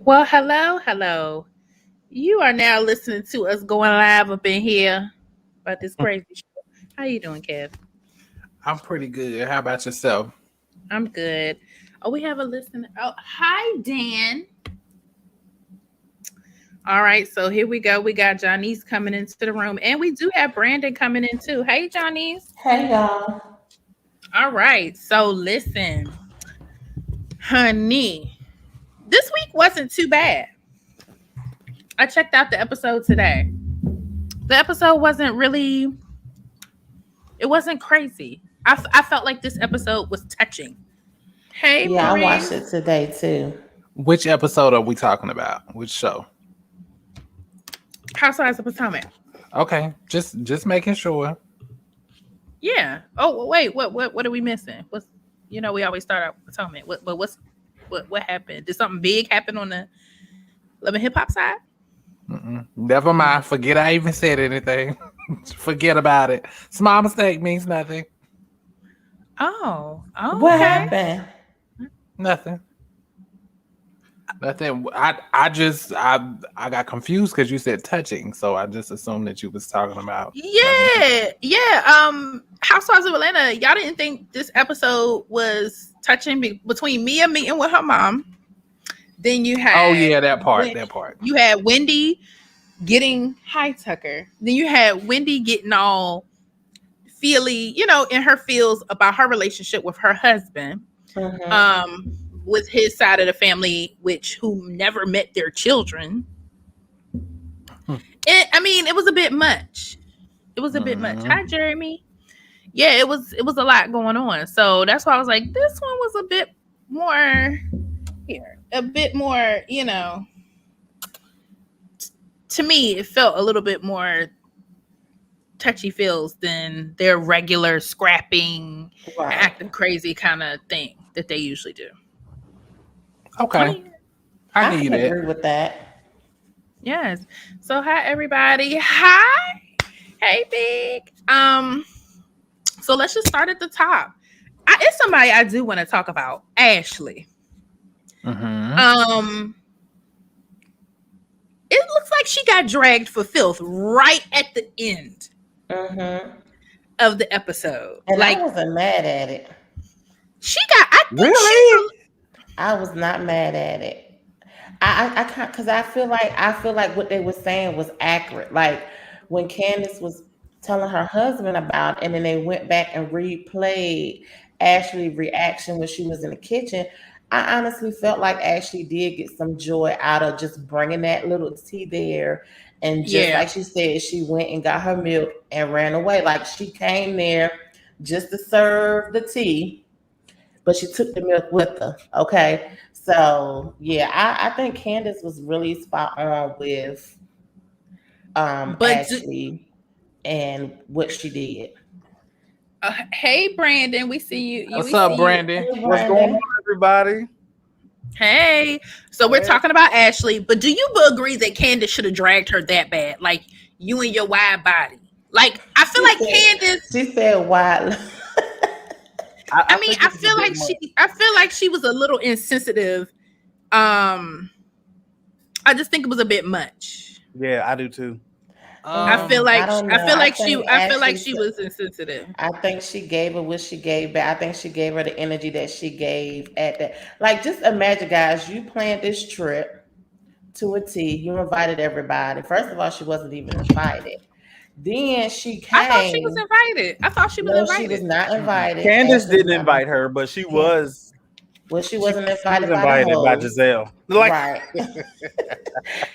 Well, hello, hello. You are now listening to us going live up in here about this crazy show. How you doing, Kev? I'm pretty good. How about yourself? I'm good. Oh, we have a listener. Oh, hi, Dan. All right, so here we go. We got Johnny's coming into the room, and we do have Brandon coming in too. Hey, Johnny's. Hey y'all. All right, so listen, honey, this week wasn't too bad. I checked out the episode today. The episode wasn't really, it wasn't crazy. I felt like this episode was touching. Hey, Yeah, I watched it Maurice. today too. Which episode are we talking about? Which show? Housewives of Potomac. Okay, just making sure. Yeah. Oh, wait. What are we missing? What's we always start out with Potomac. What happened? Did something big happen on the Love and Hip Hop side? Never mind. Forget I even said anything. Forget about it. Small mistake means nothing. Oh, What okay. happened? Nothing. Nothing. I got confused because you said touching, so I just assumed that you was talking about Yeah. Housewives of Atlanta. Y'all didn't think this episode was touching between Mia meeting with her mom. Then you had Oh yeah, that part. That part. You had Wendy getting hi Tucker. Then you had Wendy getting all feely, in her feels about her relationship with her husband. Mm-hmm. With his side of the family, who never met their children. It was a bit much. It was a bit much. Hi, Jeremy. Yeah, it was a lot going on. So that's why I was like, this one was a bit more here. A bit more, to me, it felt a little bit more touchy feels than their regular scrapping, Right. acting crazy kind of thing that they usually do. Okay, I I need can it. agree with that. Yes. So hi everybody. Hi. Hey big. So let's just start at the top. It's somebody I do want to talk about. Ashley. Mm-hmm. It looks like she got dragged for filth right at the end Mm-hmm. of the episode. And Like I wasn't mad at it. she got I think Really? I was not mad at it. I can't because I feel like what they were saying was accurate. Like when Candace was telling her husband about it, and then they went back and replayed Ashley's reaction when she was in the kitchen. I honestly felt like Ashley did get some joy out of just bringing that little tea there. And just yeah. like she said, she went and got her milk and ran away. Like she came there just to serve the tea, but she took the milk with her. Okay. So yeah, I think Candace was really spot on with But Ashley and what she did. hey Brandon, we see you. What's We up, see you. Brandon? Hey, What's going Brandon. on, everybody? Hey, so we're Hey. talking about Ashley, but do you agree that Candace should have dragged her that bad? Like you and your wide body. Like I feel like Candace. She said wild. I mean, think I it was a feel bit like much. I feel like she was a little insensitive. I just think it was a bit much. Yeah, I do too. I feel I like don't I know. feel I like think she was insensitive. I think she gave her what she gave back. I think she gave her the energy that she gave at that. Like, just imagine, guys, you planned this trip to a T. You invited everybody. First of all, she wasn't even invited. Then she I thought she was came. invited. I thought she was No, she was invited. not invited. Candace Ashley was didn't not invite her, but she Can- was Well, she she, wasn't she was invited by the invited by host. Giselle. Like Right.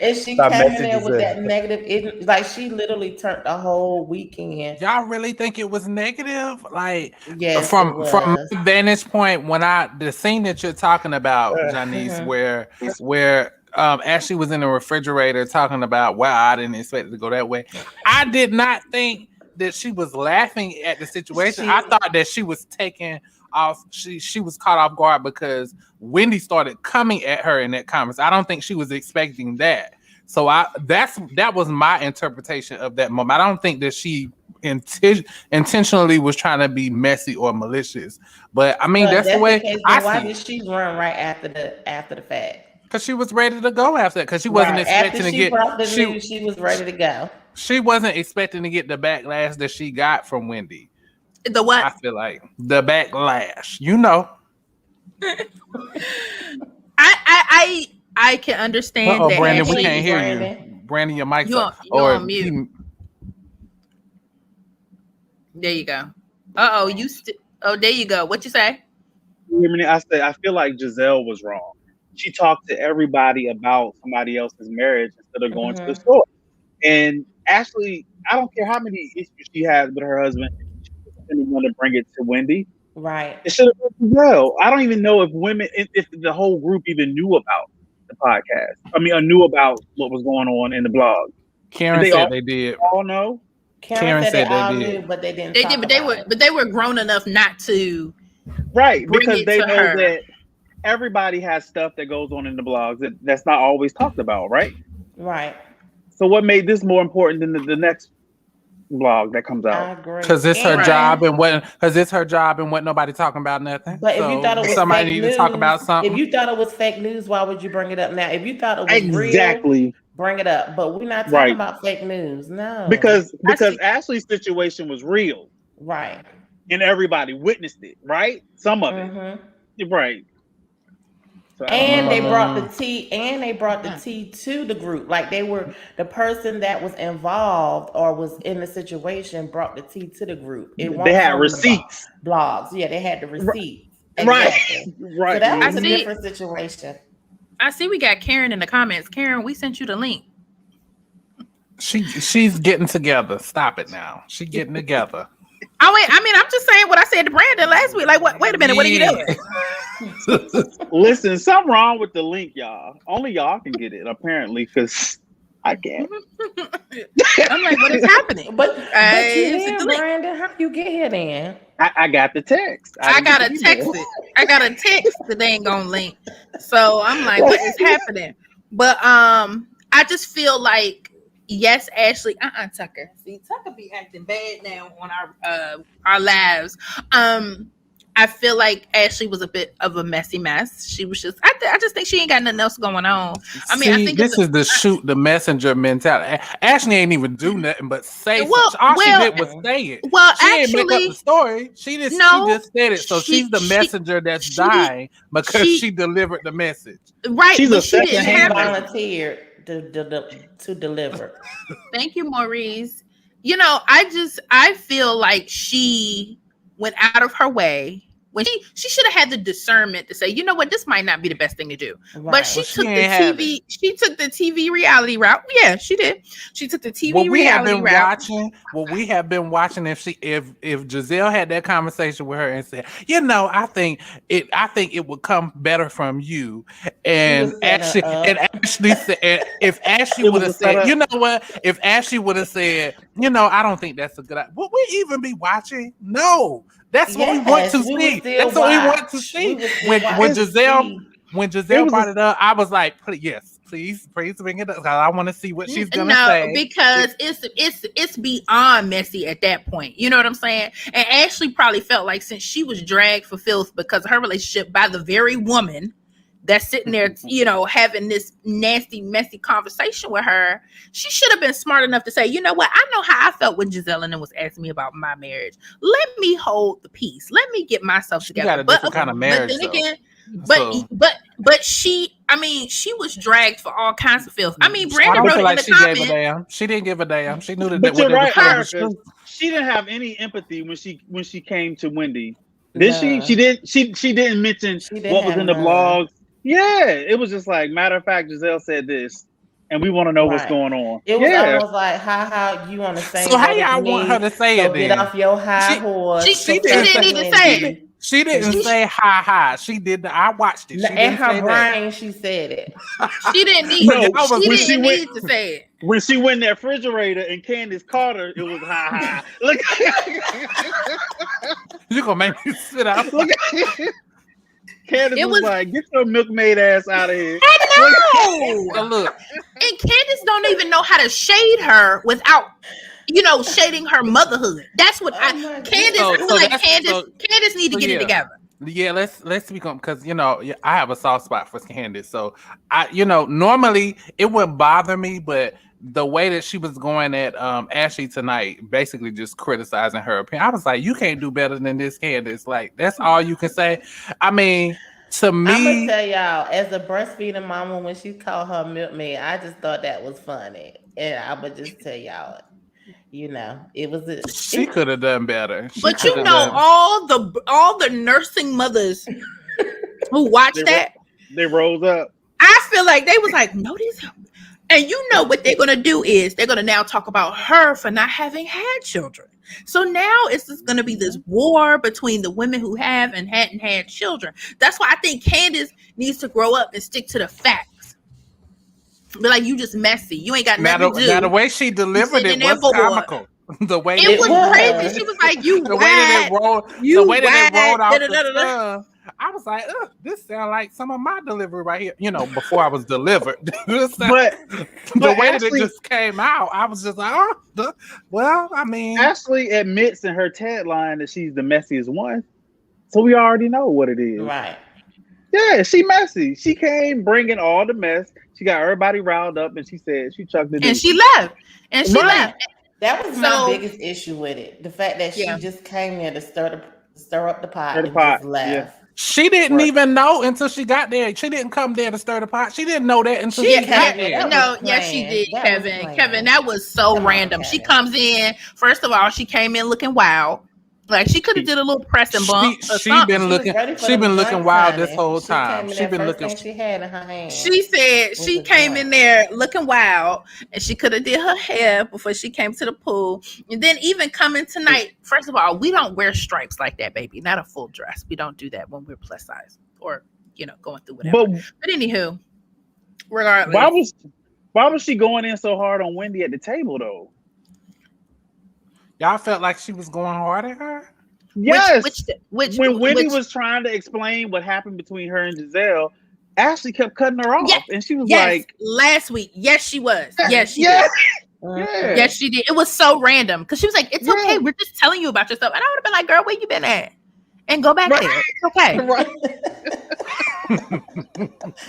And she I came in messaged there with that Giselle. negative, like she literally turned the whole weekend. Y'all really think it was negative? Like Yes, it from was. my vantage point, when the scene that you're talking about, Janice, Mhm. where Ashley was in the refrigerator talking about, wow, I didn't expect it to go that way. I did not think that she was laughing at the situation. I She thought that she was taken off. She was caught off guard because Wendy started coming at her in that conversation. I don't think she was expecting that. So that was my interpretation of that moment. I don't think that she intentionally was trying to be messy or malicious. But I mean, Well, if that's the that's the way case, I then why see did it. she run right after the fact? Because she was ready to go after that. Because she wasn't Right. expecting After to she get. brought the news, she was ready to go. She wasn't expecting to get the backlash that she got from Wendy. The what? I feel like the backlash. You know. I can understand that. Brandon, we Ashley, can't hear Brandon. you. Brandon, your mic's You up. on mute. There you go. There you go. What you say? You hear me? I feel like Giselle was wrong. She talked to everybody about somebody else's marriage instead of going to the store. And Ashley, I don't care how many issues she has with her husband, she didn't want to bring it to Wendy. Right. It should have been Giselle. I don't even know if if the whole group even knew about the podcast. I mean, or knew about what was going on in the blog. Karen said they did. All know. Karen said they all did. knew, but they didn't. But they were grown enough not to. Right, bring because it they to know her. that everybody has stuff that goes on in the blogs that's not always talked about, right? Right. So what made this more important than the next blog that comes I out? agree. Because it's her Right. job and what? Because it's her job and what nobody talking about nothing. But if you So thought it was somebody fake need news, to talk about something. if you thought it was fake news, why would you bring it up now? If you thought it was real, Exactly. bring it up. But we're not talking Right. about fake news. No. Because Ashley's situation was real right. and everybody witnessed it, right? Some of Mhm. it. Right. So I don't And know they about brought the tea, and they brought the tea to the group. Like they were the person that was involved or was in the situation brought the tea to the group. It that. wasn't They had on the receipts. blogs. Yeah, they had the receipts. Right. Exactly. Right. So that was I a see. different situation. I see we got Karen in the comments. Karen, we sent you the link. She's getting together. Stop it now. She's getting together. Oh wait, I mean, I'm just saying what I said to Brandon last week. Like, what? Wait a minute, what are you doing? Listen, something wrong with the link, y'all. Only y'all can get it, apparently, because I can't. I'm like, what is happening? But you it's here, the link. Brandon. How you get here then? I got the text. I gotta didn't text get the it. I gotta text the dang on link. So I'm like, what is happening? But I just feel like, yes, Ashley. Tucker. See, Tucker be acting bad now on our lives. I feel like Ashley was a bit of a messy mess. She was just. I just think she ain't got nothing else going on. I mean, I think this is the shoot the messenger mentality. Ashley ain't even do nothing but say. Well, all she did was say it. Well, She didn't make up actually, the story. She just said it. So she's the messenger that's dying because she delivered the message. Right. She's but a she didn't second-hand have it. Volunteered to deliver. Thank you, Maurice. You know, I feel like she went out of her way when she should have had the discernment to say, you know what, this might not be the best thing to do. Right. But she Well, took she the ain't have TV. She took the TV reality route. Yeah, she did. She took the TV What we have reality been route. watching, if Giselle had that conversation with her and said, you know, I think it would come better from you, and Ashley said, if Ashley would have said, you know what, if Ashley would have said, you know, I don't think that's a good idea, would we even be watching? No. That's what we want to see. That's what we want to see. When Giselle brought it up, I was like, please bring it up because I want to see what she's gonna say. Because it's beyond messy at that point. You know what I'm saying? And Ashley probably felt like since she was dragged for filth because of her relationship by the very woman that's sitting there, you know, having this nasty, messy conversation with her, she should have been smart enough to say, you know what, I know how I felt when Giselle and them was asking me about my marriage. Let me hold the peace. Let me get myself together. Got a different kind of marriage, but then again, so. but she was dragged for all kinds of filth. I mean, I Brandon don't wrote feel it like in she the gave a comments. damn. She didn't give a damn. She knew that. But you're right, was Erica. She didn't have any empathy when she came to Wendy. No. She didn't mention what was in the blogs. Yeah, it was just like, matter of fact, Giselle said this, and we want to know what's going on. It was almost like, how you on the same. So how y'all want her to say it? Get off your high horse. She didn't even say it. She didn't say ha. She did. I watched it. She in her say brain, that. she said it. She didn't need. She didn't need to say it. When she went in that refrigerator and Candace caught her, it was ha. Look, you gonna make me sit out. Look. Candace was like, "Get your milkmaid ass out of here." I know. Look, and Candace don't even know how to shade her without, you know, shading her motherhood. That's what Candace. Candace need to get it together. Yeah, let's speak on because I have a soft spot for Candace. So normally it wouldn't bother me, but the way that she was going at Ashley tonight, basically just criticizing her opinion, I was like, you can't do better than this, Candace. Like that's all you can say. I mean, to I'm gonna me, tell y'all, as a breastfeeding mama, when she called her milkmaid, I just thought that was funny, and I would just tell y'all, it was a, she it. could have done better. She But could you have know, done. all the nursing mothers who watch They that, they rose up. I feel like they was like, no, these, and you know what they're gonna do is they're gonna now talk about her for not having had children. So now it's just gonna be this war between the women who have and hadn't had children. That's why I think Candace needs to grow up and stick to the facts. Be like, you just messy. You ain't got nothing to Now the do. way she You delivered sitting it in there was bored. comical. The way It that It was crazy. She was. was like, you the way that wide, it rolled, the you way that it rolled wide, off da, the da, da, da. tongue, I was like, ugh, this sounds like some of my delivery right here. Before I was delivered. But The way that it Ashley just came out, I was just like, well, I mean, Ashley admits in her tagline that she's the messiest one, so we already know what it is. Right. Yeah, she messy. She came bringing all the mess. She got everybody riled up, and she said she chucked the And deuce. she left. And she Right. left. That was my So biggest issue with it. The fact that yeah. she just came there to stir up the pot Stir the and pot. just Yeah. left. she didn't Right. even know until she got there. She didn't come there to stir the pot. She didn't know that until She she came got there. there. That No, was yes, she planned. did, That was Kevin. planned. Kevin, that was so Come on, random. She Kevin. comes in. First of all, she came in looking wild. Like she could have did a little press and bump or She something. been She was looking. ready for She them been looking drinks, wild this honey. whole She time. came in She that been first looking. thing she had in her hand. She said was she a came drink. in there looking wild, and she could have did her hair before she came to the pool. And then even coming tonight, first of all, we don't wear stripes like that, baby. Not a full dress. We don't do that when we're plus size or going through whatever. But But anywho, why regardless, was she going in so hard on Wendy at the table though? Y'all felt like she was going hard at her. Yes. which When Wendy was trying to explain what happened between her and Giselle, Ashley kept cutting her off, Yes, and she was yes, like, last week, yes, she was. Yes, she yeah, did. yeah. Yes, she did. It was so random because she was like, "It's Yeah. okay. We're just telling you about yourself." And I would have been like, "Girl, where you been at?" And go back Right. there. It's okay. Right.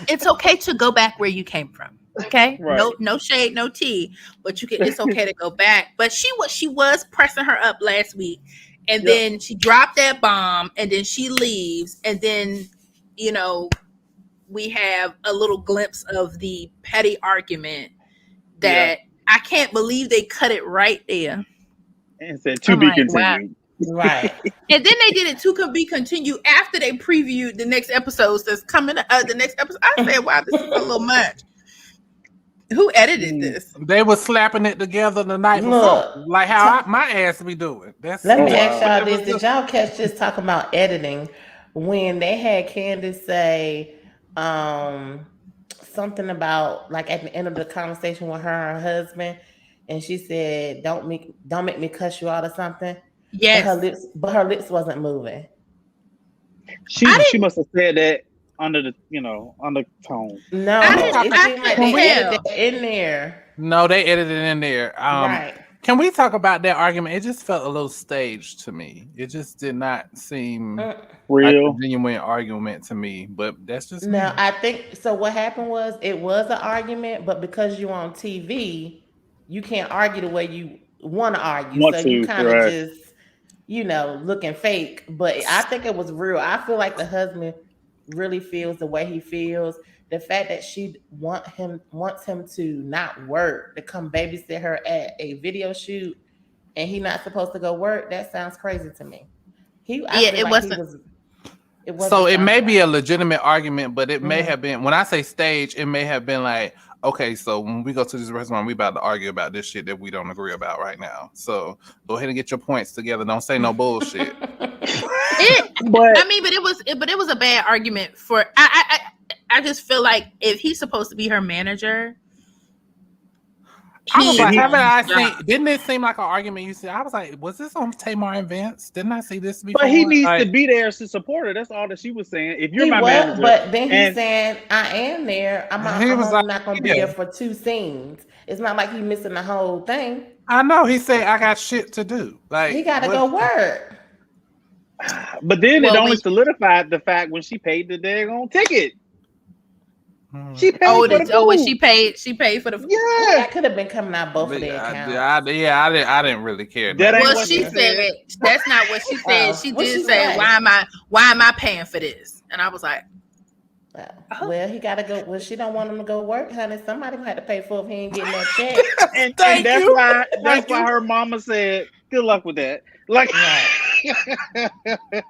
It's okay to go back where you came from. Okay, Right. no shade, no tea, but it's okay to go back. But she was pressing her up last week, and Yep. then she dropped that bomb, and then she leaves, and then we have a little glimpse of the petty argument that I can't believe they cut it right there. And said to I'm be like, wow. continued. Right. And then they did it to be continued after they previewed the next episodes that's coming. The next episode, I said, "Wow, this is a little much." Who edited this? They were slapping it together the night Look, before, like how my ass be doing. That's Let me wow. ask y'all it was this. Did just- y'all catch this talking about editing when they had Candace say something about like at the end of the conversation with her and her husband, and she said, don't make me cuss you out or something. Yes. But her lips wasn't moving. She must have said that under the undertone. No, I it didn't seemed like they tell. edited that in there. No, they edited it in there. Right. Can we talk about that argument? It just felt a little staged to me. It just did not seem like Real. a genuine argument to me. But that's just me. Now I think so. What happened was it was an argument, but because you're on TV, you can't argue the way you want to argue. Want So you to, kind of right. just, looking fake. But I think it was real. I feel like the husband really feels the way he feels. The fact that she wants him to not work, to come babysit her at a video shoot, and he not supposed to go work. That sounds crazy to me. It wasn't. So it may be a legitimate argument, but it may have been, when I say stage, it may have been like, okay, so when we go to this restaurant, we about to argue about this shit that we don't agree about right now. So go ahead and get your points together. Don't say no bullshit. But it was a bad argument for. I just feel like if he's supposed to be her manager, I was like, didn't it seem like an argument you said? I was like, was this on Tamar and Vince? Didn't I see this before? But he needs to be there to support her. That's all that she was saying. If you're my manager, but then he's saying, "I am there. I'm not going to be yeah. there for 2 scenes." It's not like he's missing the whole thing. I know. He said, "I got shit to do." Like He got to go work. But then it Well, only when- solidified the fact when she paid the daggone ticket. Hmm. She paid Oh, for the when food. she paid for the food. Well, Yeah. that could have been coming out both of their accounts. I didn't really care. That ain't Well, what she she said said. that's not what she said. Oh, She what'd did she say, say? why am I paying for this? And I was like, Well, he got to go. Well, she don't want him to go work, honey. Somebody gonna have to pay for it if he ain't getting that check. And Thank that's you. why Thank you. her mama said, "Good luck with that." Like,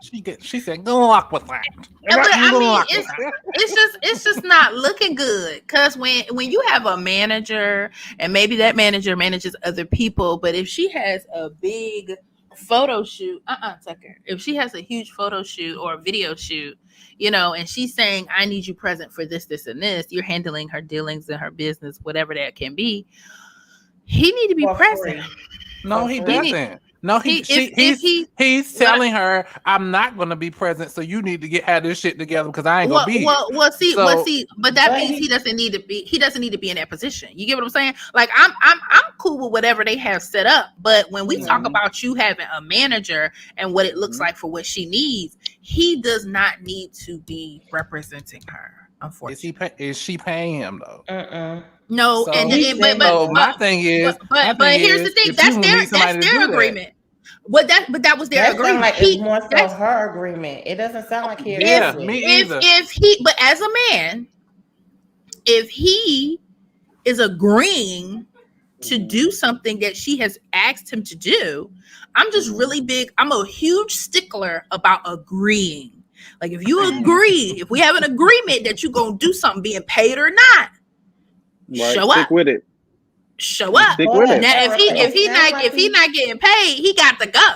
She said, "Good luck with that." but I Good mean, luck with that. it's just not looking good. Cause when you have a manager and maybe that manager manages other people, but if she has a big photo shoot, Tucker, if she has a huge photo shoot or a video shoot, and she's saying, I need you present for this, this, and this, you're handling her dealings and her business, whatever that can be. He need to be For present. free. No, he doesn't. No, he's telling her, I'm not going to be present, so you need to have this shit together because I ain't gonna be. But that means he doesn't need to be. He doesn't need to be in that position. You get what I'm saying? Like I'm cool with whatever they have set up. But when we talk about you having a manager and what it looks like for what she needs, he does not need to be representing her. Unfortunately, Is she paying him though? No, So, my thing is, but here's the thing. That's their agreement. But that was their agreement. Like it's more so her agreement. It doesn't sound like he agreed. Yeah, me either. But as a man, if he is agreeing to do something that she has asked him to do, I'm just really big. I'm a huge stickler about agreeing. Like if you agree, if we have an agreement that you're gonna do something, being paid or not, show up. Stick with it. Show up. Stick with it. Now, if he not getting paid, he got to go.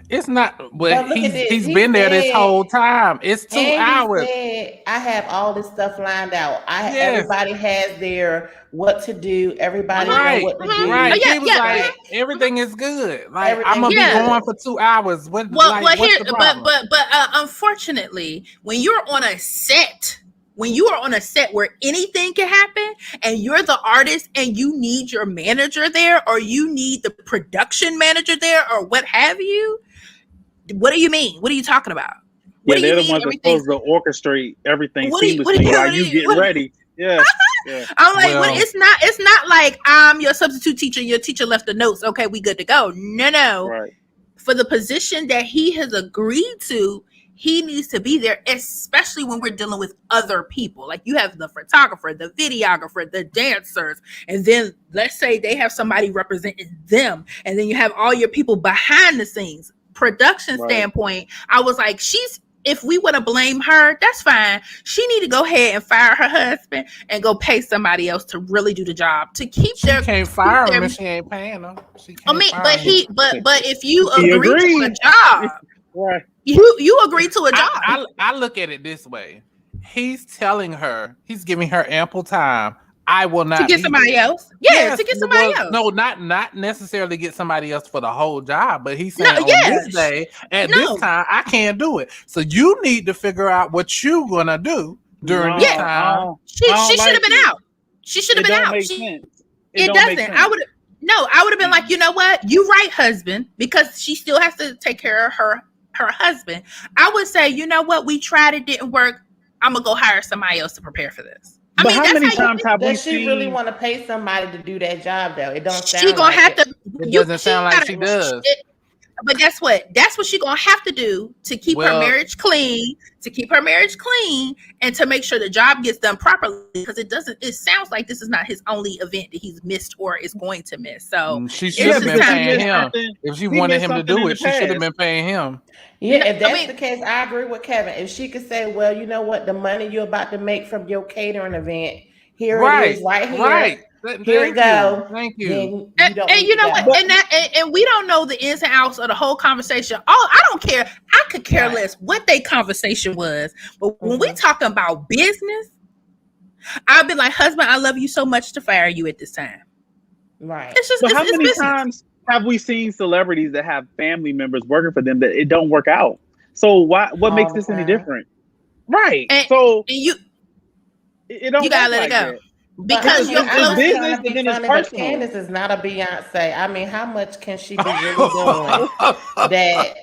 It's not, but he's He been there this said- whole time. It's 2 hours. He said, I have all this stuff lined out. Everybody has their what to do. Everybody know what to do. Right. He was like, everything is good. Like I'm gonna be going for 2 hours. What's the problem? But unfortunately, when you're on a set. When you are on a set where anything can happen and you're the artist and you need your manager there or you need the production manager there or what have you, what do you mean? What are you talking about? They're the ones that supposed to orchestrate everything seamlessly while you get ready. Yeah. I'm like, it's not like I'm your substitute teacher, your teacher left the notes. Okay, we good to go. No. Right. For the position that he has agreed to, he needs to be there, especially when we're dealing with other people. Like you have the photographer, the videographer, the dancers, and then let's say they have somebody representing them, and then you have all your people behind the scenes. Production standpoint, I was like, if we want to blame her, that's fine. She need to go ahead and fire her husband and go pay somebody else to really do the job to keep She can't fire him if she ain't paying him. But if you agree to a job, right. You agree to a job. I look at it this way. He's telling her, he's giving her ample time. I will not to get somebody else. Yes, to get somebody else. No, not necessarily get somebody else for the whole job, but he's saying this day at this time I can't do it. So you need to figure out what you're gonna do during this time. She should have been out. She should have been out. It doesn't. I would have been like, you know what? You right, husband, because she still has to take care of her husband. I would say, you know what? We tried, it didn't work. I'm gonna go hire somebody else to prepare for this. But how many times have we seen? Does she really want to pay somebody to do that job though? It don't sound. She gonna have to. It doesn't sound like she does. But guess what? That's what she gonna have to do to keep her marriage clean. And to make sure the job gets done properly. Because it doesn't. It sounds like this is not his only event that he's missed or is going to miss. So she should have been paying him. If she wanted him to do it, she should have been paying him. Yeah, if that's the case, I agree with Kevin. If she could say, well, you know what, the money you're about to make from your catering event, here it is, right here. Right. Here you go. Thank you. And you know what? And we don't know the ins and outs of the whole conversation. I don't care. I could care less what their conversation was. But when we talking about business, I'll be like, husband, I love you so much to fire you at this time. Right. It's just but how many business. times have we seen celebrities that have family members working for them that it don't work out? So what makes this any different? Right. And you don't. You gotta let it go. Because you're close. Business, and then it's personal. Candace is not a Beyonce. I mean, how much can she be really doing that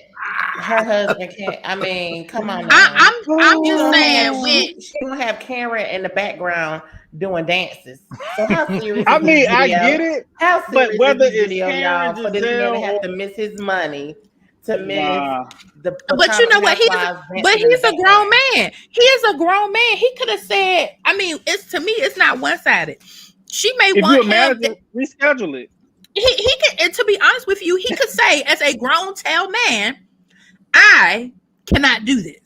Her husband can't. I mean, come on now. I'm just saying when She don't have Karen in the background doing dances. So how serious? I is mean, this I video? get it, How but serious whether is this it's video, Karen, y'all, for this man to Giselle, have or to miss his money to miss nah, the but you know Potomac what? Housewives But dancing in the he's a grown background. man. He is a grown man. He could have said, I mean, it's to me, it's not one-sided. She may if you're want a him. manager, reschedule it. He could, and to be honest with you, he could say, as a grown tail man, I cannot do this.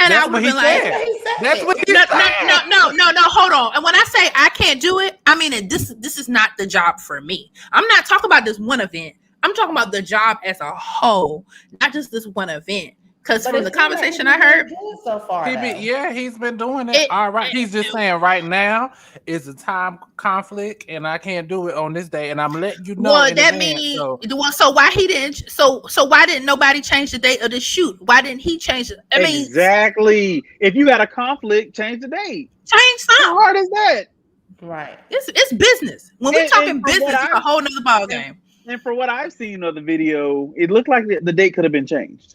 And That's I would what have he been like, said. He said That's it. what he no, said. no, hold on. And when I say I can't do it, I mean this is not the job for me. I'm not talking about this one event. I'm talking about the job as a whole, not just this one event. Because But from it the seems like conversation he's I heard, been good so far. He's been doing it. All right. He's just saying right now is a time conflict and I can't do it on this day. And I'm letting you know. well, in that advance, means so. so why he didn't so why didn't nobody change the date of the shoot? Why didn't he change it? I mean, Exactly. If you got a conflict, change the date. change How something. hard is that? Right. It's business. When we're And talking from business, what it's a whole nother ball game. And for what I've seen of the video, it looked like the date could have been changed.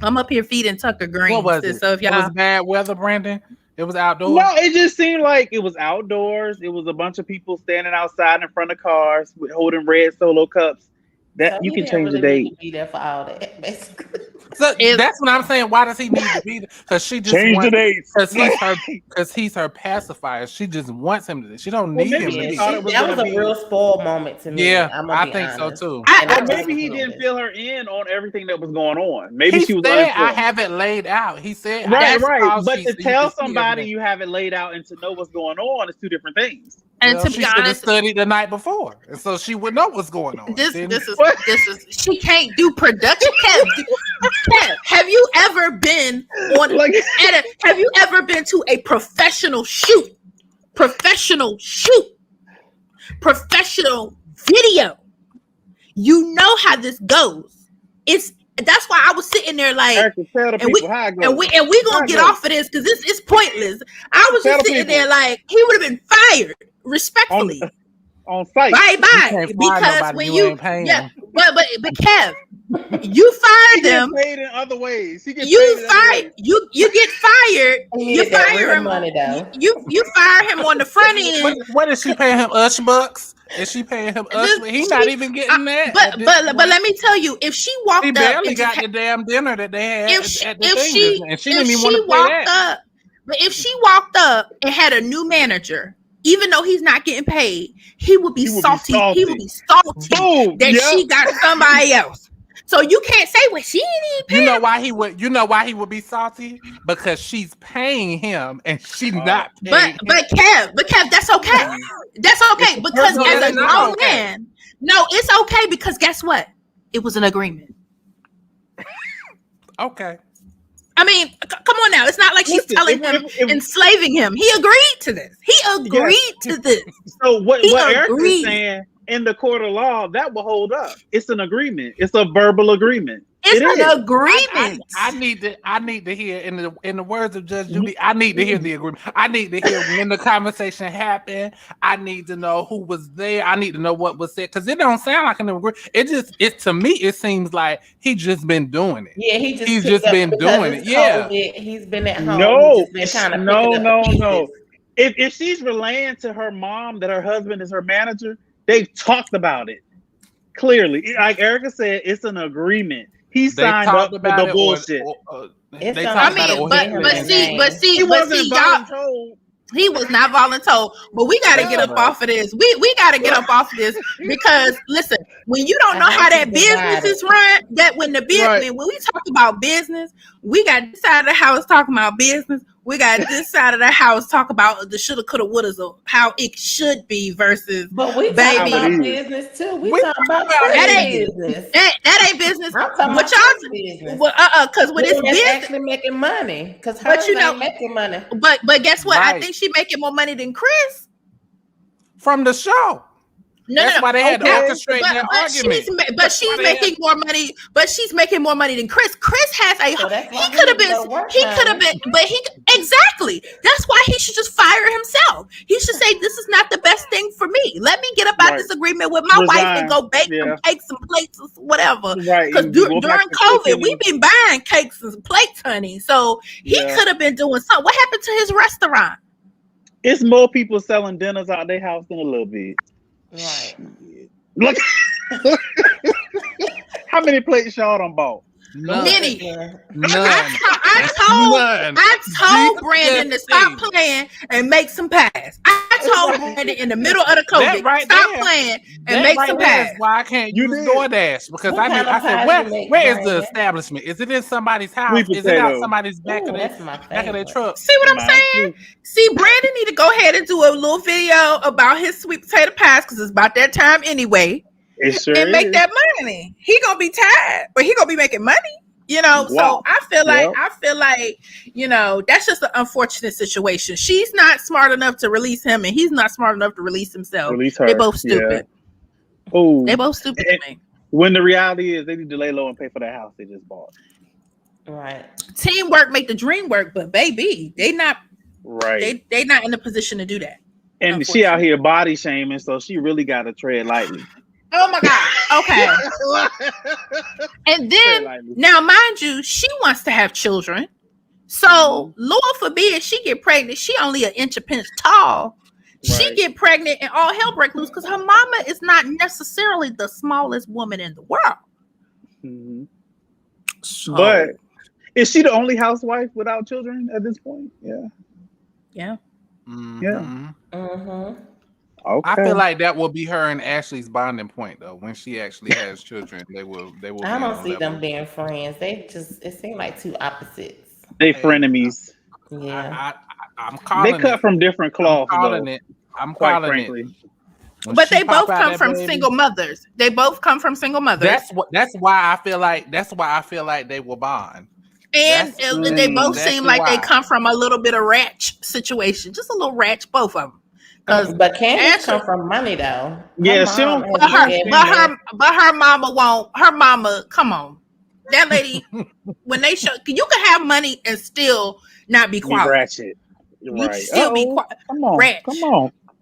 I'm up here feeding Tucker greens. What was it? So if It y'all was bad weather, Brandon. It was outdoors. No, it just seemed like it was outdoors. It was a bunch of people standing outside in front of cars holding red Solo cups. That So you he can didn't change the really need date. to be there for all that, basically. So that's what I'm saying. Why does he need to be there? Because she just Change the wants, dates. because he's her pacifier. She just wants him to. She don't Well, need maybe him she to be. thought it was That was gonna a be- real spoiled moment to me. Yeah, I'm I be think honest. so too. And Or I maybe he wasn't didn't clueless. fill her in on everything that was going on. Maybe He she was said, "I uninformed. have it laid out." He said, Right. call But sheets to so you tell can see somebody everything. you have it laid out and to know what's going on is two different things. and Well, to she be should have honest, studied the night before, and so she would know what's going on. this Then- is she can't do production. Kev, have you ever been on Like- have you ever been to a professional shoot? Professional video. You know how this goes. That's why I was sitting there like, Erica, tell the people how it goes. and we gonna get off of this because it's pointless. I was Tell just the sitting people. there like he would have been fired respectfully. on site. Bye You bye. can't fire Because nobody when you ain't paying. but Kev, you fired He gets them. paid in other ways. He gets You paid in other fired ways. you get fired. He You needed that fire real him. money though. You fire him on the front end. What is she paying him? Ush bucks? Is she paying him ush? He's not even getting that. But let me tell you, if she walked he up, barely and got just the damn dinner that they had if she, at the if thing, she and she if didn't even want she to pay walked that. up, but if she walked up and had a new manager, even though he's not getting paid, he would be salty. He would be salty Boom. that Yep. she got somebody else. So you can't say well she ain't even You know paying. why he would be salty? Because she's paying him and she's not But paying him. but Kev, that's okay. That's okay because No, as that's a not grown okay. man, no, it's okay because guess what? It was an agreement. Okay. I mean, come on now. It's not like she's Listen, telling him, enslaving him. He agreed to this. He agreed to this. So what He Eric agreed. is saying in the court of law, that will hold up. It's an agreement. It's a verbal agreement. It's It an is. agreement. I need to hear in the words of Judge Judy. I need to hear the agreement. I need to hear when the conversation happened. I need to know who was there. I need to know what was said because it don't sound like an agreement. It to me it seems like he just been doing it. Yeah, he's just picked up been because doing it's it. Yeah. COVID. He's been at home. No, He's just been no. pieces. If she's relaying to her mom that her husband is her manager, they've talked about it clearly. Like Erica said, it's an agreement. He signed up for the bullshit. It's They not- talked I about mean, it. He y'all, told. he was not voluntold. But we got to get up off of this. We got to get up off of this because listen, when you don't know how that business is run, that when the business, when we talk about business, we got this side of the house talking about business. We got this side of the house talk about the shoulda, coulda, wouldas of how it should be versus. But we talk about business too. We talk about business. That ain't business. I'm talking What about y'all business. Well, because when it's business, actually making money. Because but you know, ain't making money. But guess what? I Right. think she making more money than Chris From the show. That's why they had to orchestrate that argument. She's making more money. But she's making more money than Chris. Chris has a. So that's why He could have been. He could have been. But he exactly. That's why he should just fire himself. He should say, "This is not the best thing for me. Let me get up out this agreement with my wife and go bake some cakes and plates or whatever." Because during COVID, we've been buying cakes and plates, honey. So he could have been doing something. What happened to his restaurant? It's more people selling dinners out their house than a little bit. Right. Look, how many plates y'all done bought? Many. None. I told Brandon to stop playing and make some pies. I told Brandon in the middle of the COVID, stop playing and make some pies. That's why I can't use DoorDash, because I said, where is the establishment? Is it in somebody's house? Is it out somebody's back of their truck? See what I'm saying? See, Brandon need to go ahead and do a little video about his sweet potato pies because it's about that time anyway. And make that money. He gonna be tired, but he gonna be making money. You know, so I feel like, you know, that's just an unfortunate situation. She's not smart enough to release him, and he's not smart enough to release himself. They both stupid. Yeah. Oh, they both stupid to me. When the reality is, they need to lay low and pay for that house they just bought. Right. Teamwork make the dream work, but baby, they not right. They not in the position to do that. And she out here body shaming, so she really got to tread lightly. Oh my God. Okay. And then now, mind you, she wants to have children. So Lord forbid she get pregnant. She only an inch tall. Right. She get pregnant and all hell break loose because her mama is not necessarily the smallest woman in the world. Mm-hmm. So, but is she the only housewife without children at this point? Yeah. Yeah. Mm-hmm. Yeah. Mm-hmm. Okay. I feel like that will be her and Ashley's bonding point, though. When she actually has children, they will. I don't see them being friends. It seems like two opposites. They frenemies. Yeah, I'm calling. They cut from different cloths. I'm calling it. But they both come from single mothers. They both come from single mothers. That's why I feel like they will bond. And they both seem like they come from a little bit of ratch situation, just a little ratch, both of them. But Candace come from money though. Yeah, she don't. But her mama won't. Her mama, come on, that lady. When they show, you can have money and still not be quality. Ratchet. You still be quiet. Come on, ratchet.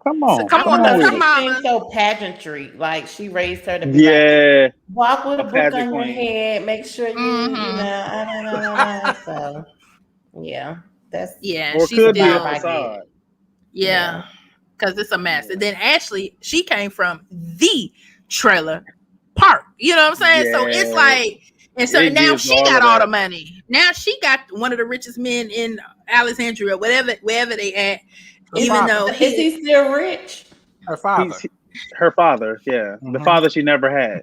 come on. So come on. Her mama so pageantry. Like she raised her to be like, walk with a book on your head. Make sure you, I don't know. So yeah, that's she's could be a facade. Yeah. Because it's a mess. And then Ashley, she came from the trailer park. You know what I'm saying? Yeah. So it's like, and so now she got all the money. Now she got one of the richest men in Alexandria, wherever they at. Is he still rich? Her father. Her father, yeah. Mm-hmm. The father she never had.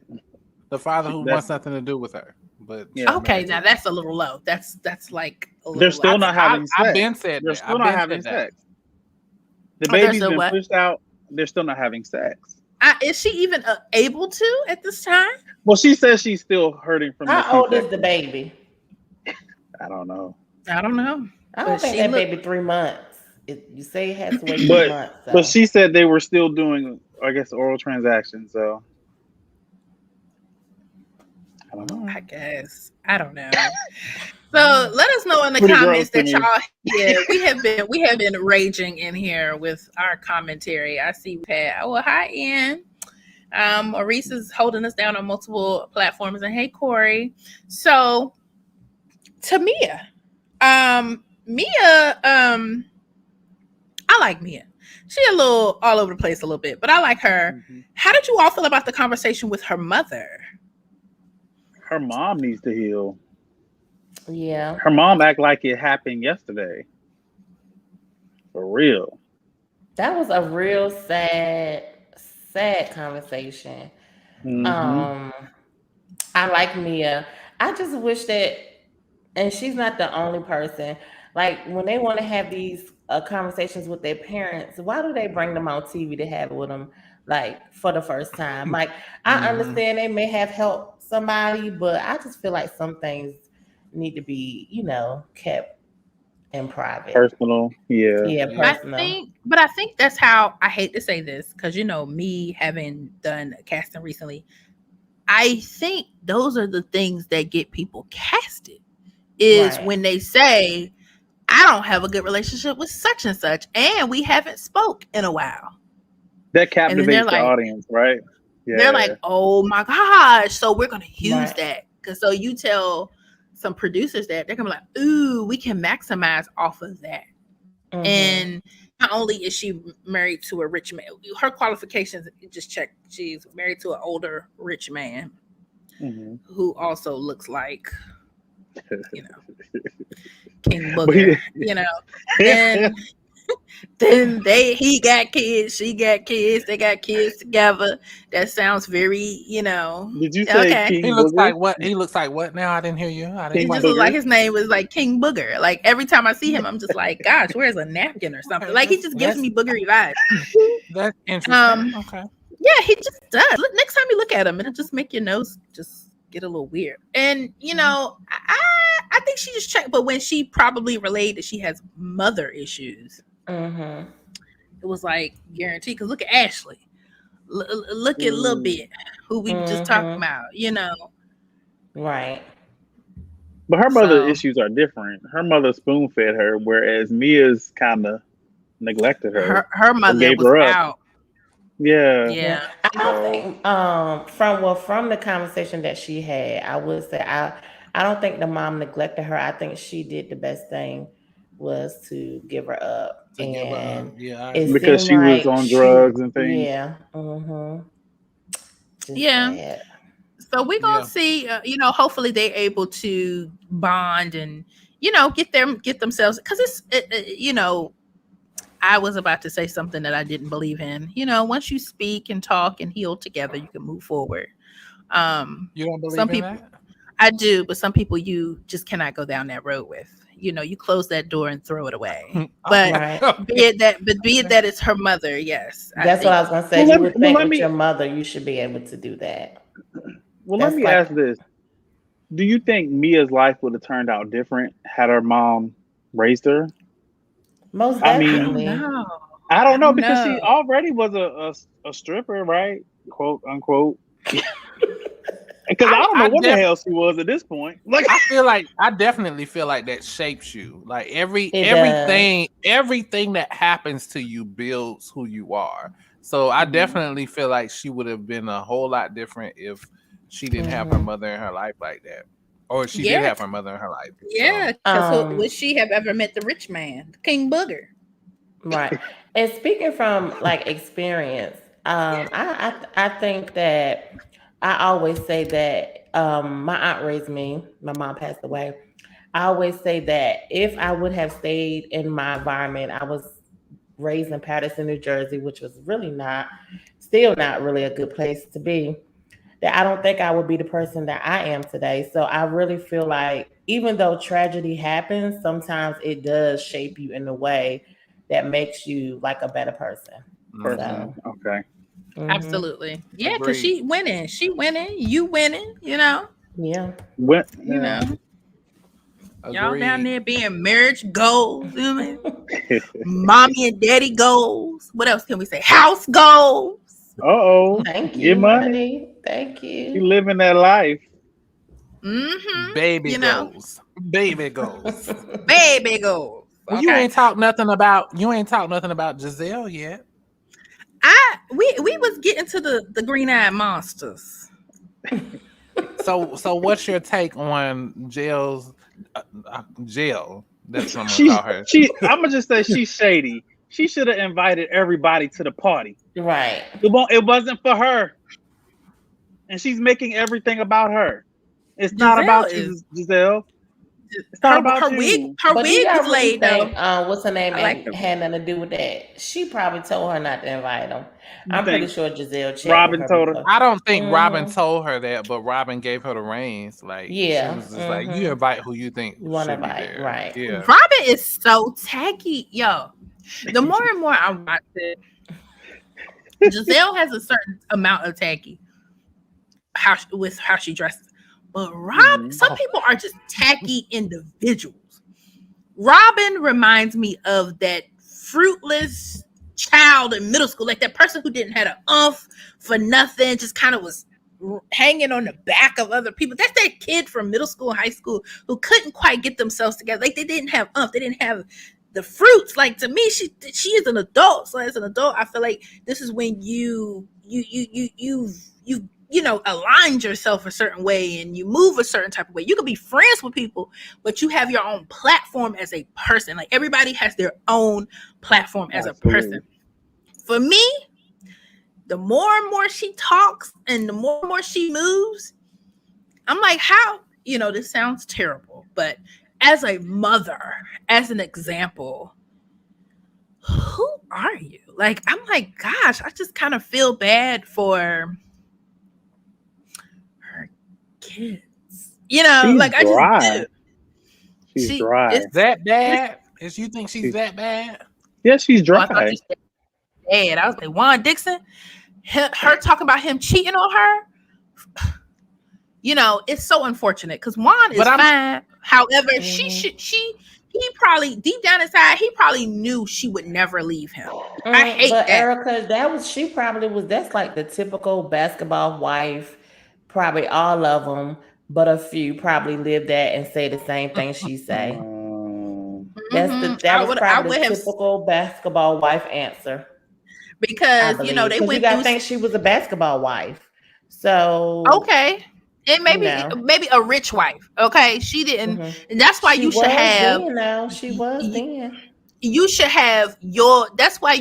The father who wants nothing to do with her. But okay, now that's a little low. That's like a little they're still not having sex. I've been said they're still not having sex. The baby's been pushed out. They're still not having sex. Is she even able to at this time? Well, she says she's still hurting from. How old is the baby? I don't know. I don't think that baby 3 months. You say it has to wait 3 months. So. But she said they were still doing, I guess, oral transactions. So I don't know. I guess I don't know. So let us know in the comments that y'all. Yeah, we have been raging in here with our commentary. I see we had. Oh, hi, Ian. Maurice is holding us down on multiple platforms, and hey, Corey. So to Mia, I like Mia. She a little all over the place a little bit, but I like her. Mm-hmm. How did you all feel about the conversation with her mother? Her mom needs to heal. Yeah. Her mom act like it happened yesterday. For real. That was a real sad conversation. Mm-hmm. I like Mia. I just wish that, and she's not the only person, like when they want to have these conversations with their parents, why do they bring them on TV to have it with them, like for the first time? Like, I understand they may have helped somebody, but I just feel like some things need to be, kept in private. Personal, yeah. Yeah, Yeah. personal. I think that's how, I hate to say this because me having done casting recently, I think those are the things that get people casted is Right. when they say, I don't have a good relationship with such and such, and we haven't spoke in a while. That And then they're captivates the like, audience, right? they're Yeah. like, oh my gosh, so we're gonna use Right. that. Cause so you tell some producers that they're gonna be like, ooh, we can maximize off of that. Mm-hmm. And not only is she married to a rich man, her qualifications, just check, she's married to an older rich man Mhm. who also looks like, you know, King But he, Booger, and then he got kids, she got kids, they got kids together. That sounds very, did you say okay. He King looks Booger? like what? He looks like what now? I didn't hear you. I He didn't King quite. just looked like Booger? his name was like King Booger. Like every time I see him, I'm just like, gosh, where's a napkin or something? Okay, Like he just gives me boogery vibes. that's interesting. Um, Okay. yeah, he just does. Next time you look at him, it'll just make your nose just get a little weird. And I think she just checked, but when she probably relayed that she has mother issues, Mm-hmm. it was like guaranteed. Because look at Ashley, look at Lil Mm. Bit, who we just talked Mm-hmm. about. Right. But her mother So issues are different. Her mother spoon fed her, whereas Mia's kind of neglected her her or mother gave was her up. out. Yeah. Yeah, Yeah, I don't So think from the conversation that she had, I would say I don't think the mom neglected her. I think she did the best thing was to give her up, To give and yeah, I it agree. because seemed she was like on drugs and things. yeah, just yeah. sad. So we're gonna Yeah. see. Hopefully they're able to bond and get themselves, because I was about to say something that I didn't believe in. Once you speak and talk and heal together, you can move forward. You don't Some believe in people, that? I do, but some people you just cannot go down that road with. You close that door and throw it away. But Okay. Right. be it that it's her mother, yes, I That's what think. I was gonna say. Well, You would think let with me your mother, you should be able to do that. let That's me like ask this: do you think Mia's life would have turned out different had her mom raised her? most I I don't mean, definitely. know. I I don't know don't because know. she already was a stripper, right? Quote unquote. Because I don't know I what the def hell she was at this point. Like, I definitely feel like that shapes you. Like It does. everything that happens to you builds who you are. So I Mhm. definitely feel like she would have been a whole lot different if she didn't have her Mhm. mother in her life like that. Or if she did Yeah, have her mother in her life. So yeah. Because would Um. she have ever met the rich man, King Booger? Right. And speaking from like experience, I think that I always say that my aunt raised me. My mom passed away. I always say that if I would have stayed in my environment, I was raised in Patterson, New Jersey, which was really not, still not really a good place to be. That I don't think I would be the person that I am today. So I really feel like even though tragedy happens, sometimes it does shape you in a way that makes you like a better person. mhm. So, person. Okay. hmm Absolutely. Yeah, because Agreed. she winning. She winning. You winning. yeah. What? You know. Y'all down Agreed. there being marriage goals. Mommy and daddy goals. What else can we say? House goals. Uh-oh. Thank Get you, money. honey. Thank She you. living that life. Mm-hmm. Baby You know, goes. Baby goes. baby goals. Well, Okay. you ain't talked nothing about Giselle yet. We was getting to the green eyed monsters. So what's your take on Jail? That's what I'm gonna She's call her. I'm gonna just say she's shady. She should have invited everybody to the party. Right. It wasn't for her, and she's making everything about her. It's not Giselle about is you, Giselle. It's not about her wig. you. Her But do wig was y'all really laid though. think what's her name I like ain't her. had nothing to do with that? She probably told her not to invite him. You I'm pretty think sure Giselle checked with Robin her told her? before. I don't think Robin Hmm. told her that, but Robin gave her the reins. Like she Yeah. was just like, you invite who you think You want to should be invite, there. right? Yeah. Robin is so tacky, yo. The more and more I watch it, Giselle has a certain amount of tacky with how she dresses, but Mhm. some people are just tacky individuals. Robin reminds me of that fruitless child in middle school, like that person who didn't have an umph for nothing, just kind of was hanging on the back of other people. That's that kid from middle school, high school who couldn't quite get themselves together. Like they didn't have umph, they didn't have the fruits. Like to me, she is an adult. So as an adult, I feel like this is when you aligned yourself a certain way and you move a certain type of way. You can be friends with people, but you have your own platform as a person. Like everybody has their own platform as a person. For me, the more and more she talks and the more and more she moves, I'm like, how, this sounds terrible, but as a mother, as an example, who are you? Like, I'm like, gosh, I just kind of feel bad for her kids. She's like I dry. just do. She's dry. Is that bad? Is you think she's that bad? Yeah, she's dry. I thought you said bad. I was like, Juan Dixon, her talking about him cheating on her. It's so unfortunate because Juan is fine. However, he probably deep down inside, he probably knew she would never leave him. I hate but that. Erica, she probably was. That's like the typical basketball wife. Probably all of them, but a few probably live that and say the same thing she say. That was probably the typical basketball wife answer. Because they went. You gotta think she was a basketball wife. So okay. And maybe a rich wife. Okay, she didn't. And that's why you should have. She was then. You should have that's why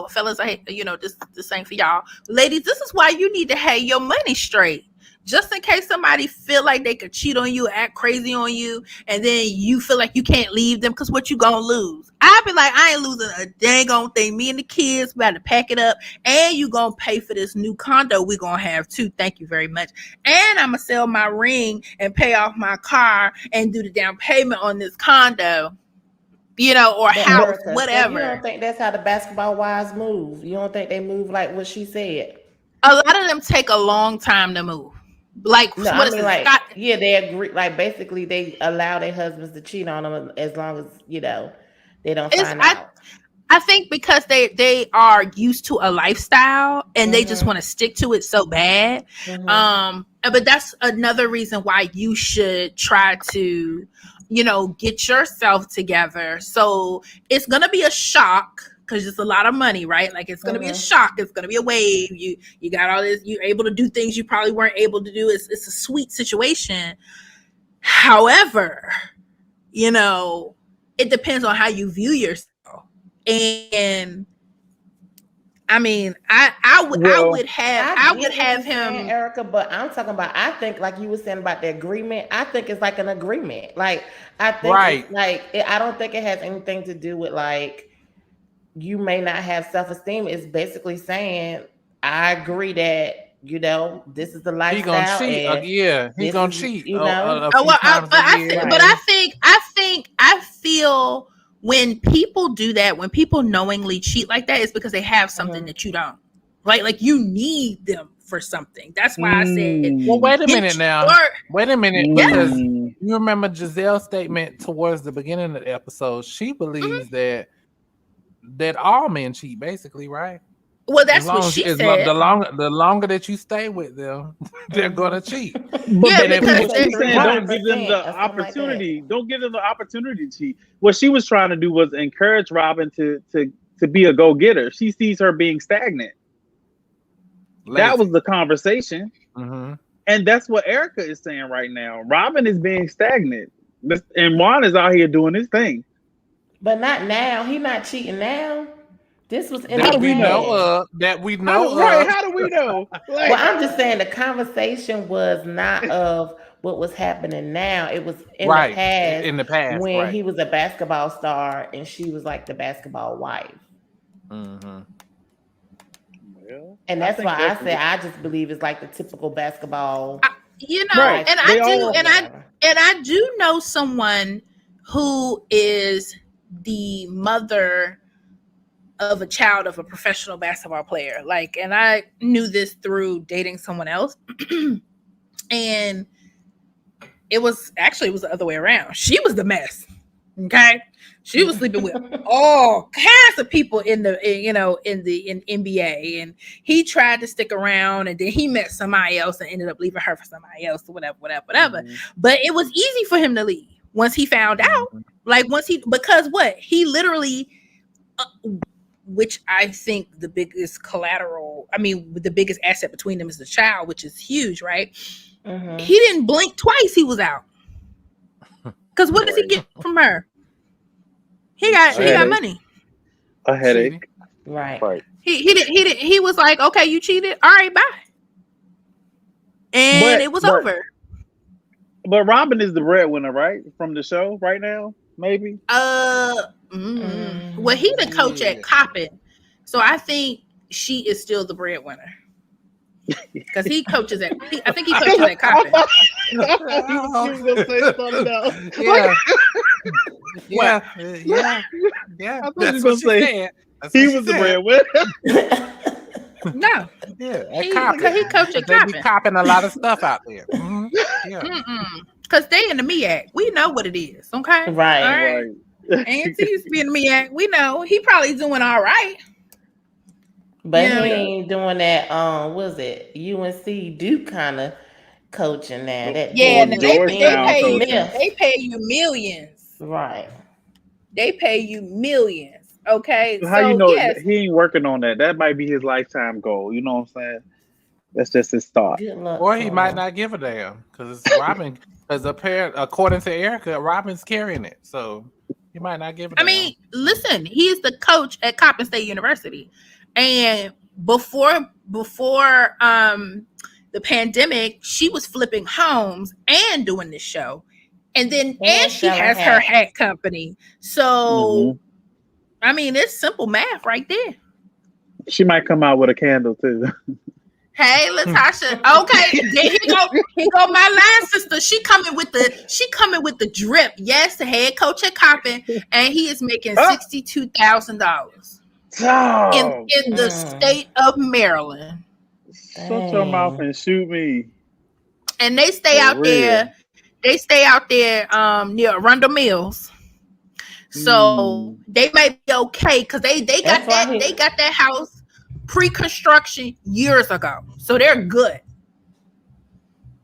fellas, this ain't for y'all. Ladies, this is why you need to have your money straight. Just in case somebody feel like they could cheat on you, act crazy on you, and then you feel like you can't leave them because what you gonna lose? I'd be like, I ain't losing a dang on thing. Me and the kids about to pack it up, and you gonna pay for this new condo we gonna have too. Thank you very much. And I'm gonna sell my ring and pay off my car and do the down payment on this condo. Or house, whatever. You don't think that's how the basketball wives move? You don't think they move like what she said? A lot of them take a long time to move. Like, no, they agree. Like, basically, they allow their husbands to cheat on them as long as they don't find out. I think because they are used to a lifestyle and they just want to stick to it so bad. But that's another reason why you should try to get yourself together. So it's gonna be a shock because it's a lot of money, right? Like it's gonna be a shock. It's gonna be a wave. You got all this. You're able to do things you probably weren't able to do. It's a sweet situation. However, it depends on how you view yourself. And I mean, I would have him, Erica, but I'm talking about. I think, like you were saying about the agreement. I think it's like an agreement. Like I think, it's like I don't think it has anything to do with like you may not have self-esteem. It's basically saying I agree that this is the lifestyle. He gonna cheat. He's gonna cheat. I feel. When people do that, when people knowingly cheat like that, it's because they have something that you don't. Like you need them for something. That's why I said. Well, wait a minute now. Wait a minute, because you remember Giselle's statement towards the beginning of the episode. She believes that all men cheat, basically, right? Well, that's what she said. The longer that you stay with them, they're gonna cheat. But because she's saying don't give them the opportunity. Don't give them the opportunity to cheat. What she was trying to do was encourage Robin to be a go-getter. She sees her being stagnant. That was the conversation. And that's what Erica is saying right now. Robin is being stagnant. And Juan is out here doing his thing. But not now. He's not cheating now. This was in that the we know of. Right? How do we know? Well, I'm just saying the conversation was not of what was happening now. It was in the past. In the past, when he was a basketball star and she was like the basketball wife. Well, and that's why I say I just believe it's like the typical basketball. I do know someone who is the mother of a child of a professional basketball player. Like, and I knew this through dating someone else. And it was the other way around. She was the mess. Okay, she was sleeping with all kinds of people in the in NBA, and he tried to stick around, and then he met somebody else and ended up leaving her for somebody else, or whatever. But it was easy for him to leave once he found out. Like because what he literally, which I think the biggest the biggest asset between them is the child, which is huge, right? He didn't blink twice; he was out. Because what does he get from her? He got money. A headache. Right. He was like, okay, you cheated. All right, bye. And it was over. But Robin is the breadwinner, right? From the show right now, maybe. Well, he the coach at Coppin, so I think she is still the breadwinner. Because he coaches at, I think he coaches at Coppin. He was gonna say something else. Yeah. I thought he was gonna say he was the breadwinner. No. Yeah, He coached at They be Coppin. copping a lot of stuff out there. Yeah. Because they in the MEAC. We know what it is, okay? Right. All right. Auntie used to be in the MEAC. We know. He probably doing all right. But he ain't doing that, was it UNC Duke kind of coaching now. They pay you millions. Right. They pay you millions. Okay. So how you know he ain't working on that? That might be his lifetime goal. You know what I'm saying? That's just his thought. Good luck. Or he might not give a damn because Robin, according to Erica, Robin's carrying it. So he might not give a damn. I mean, listen, he is the coach at Coppin State University. And before the pandemic, she was flipping homes and doing this show. And then she has her hat company. So I mean, it's simple math right there. She might come out with a candle too. Hey, Latasha. Okay, here go my line sister. She coming with the drip. Yes, the head coach at Coppin, and he is making $62,000 in the state of Maryland. Shut your mouth and shoot me. And they stay out there. They stay out there near Arundel Mills. So they might be okay because they got that house pre-construction years ago. So they're good.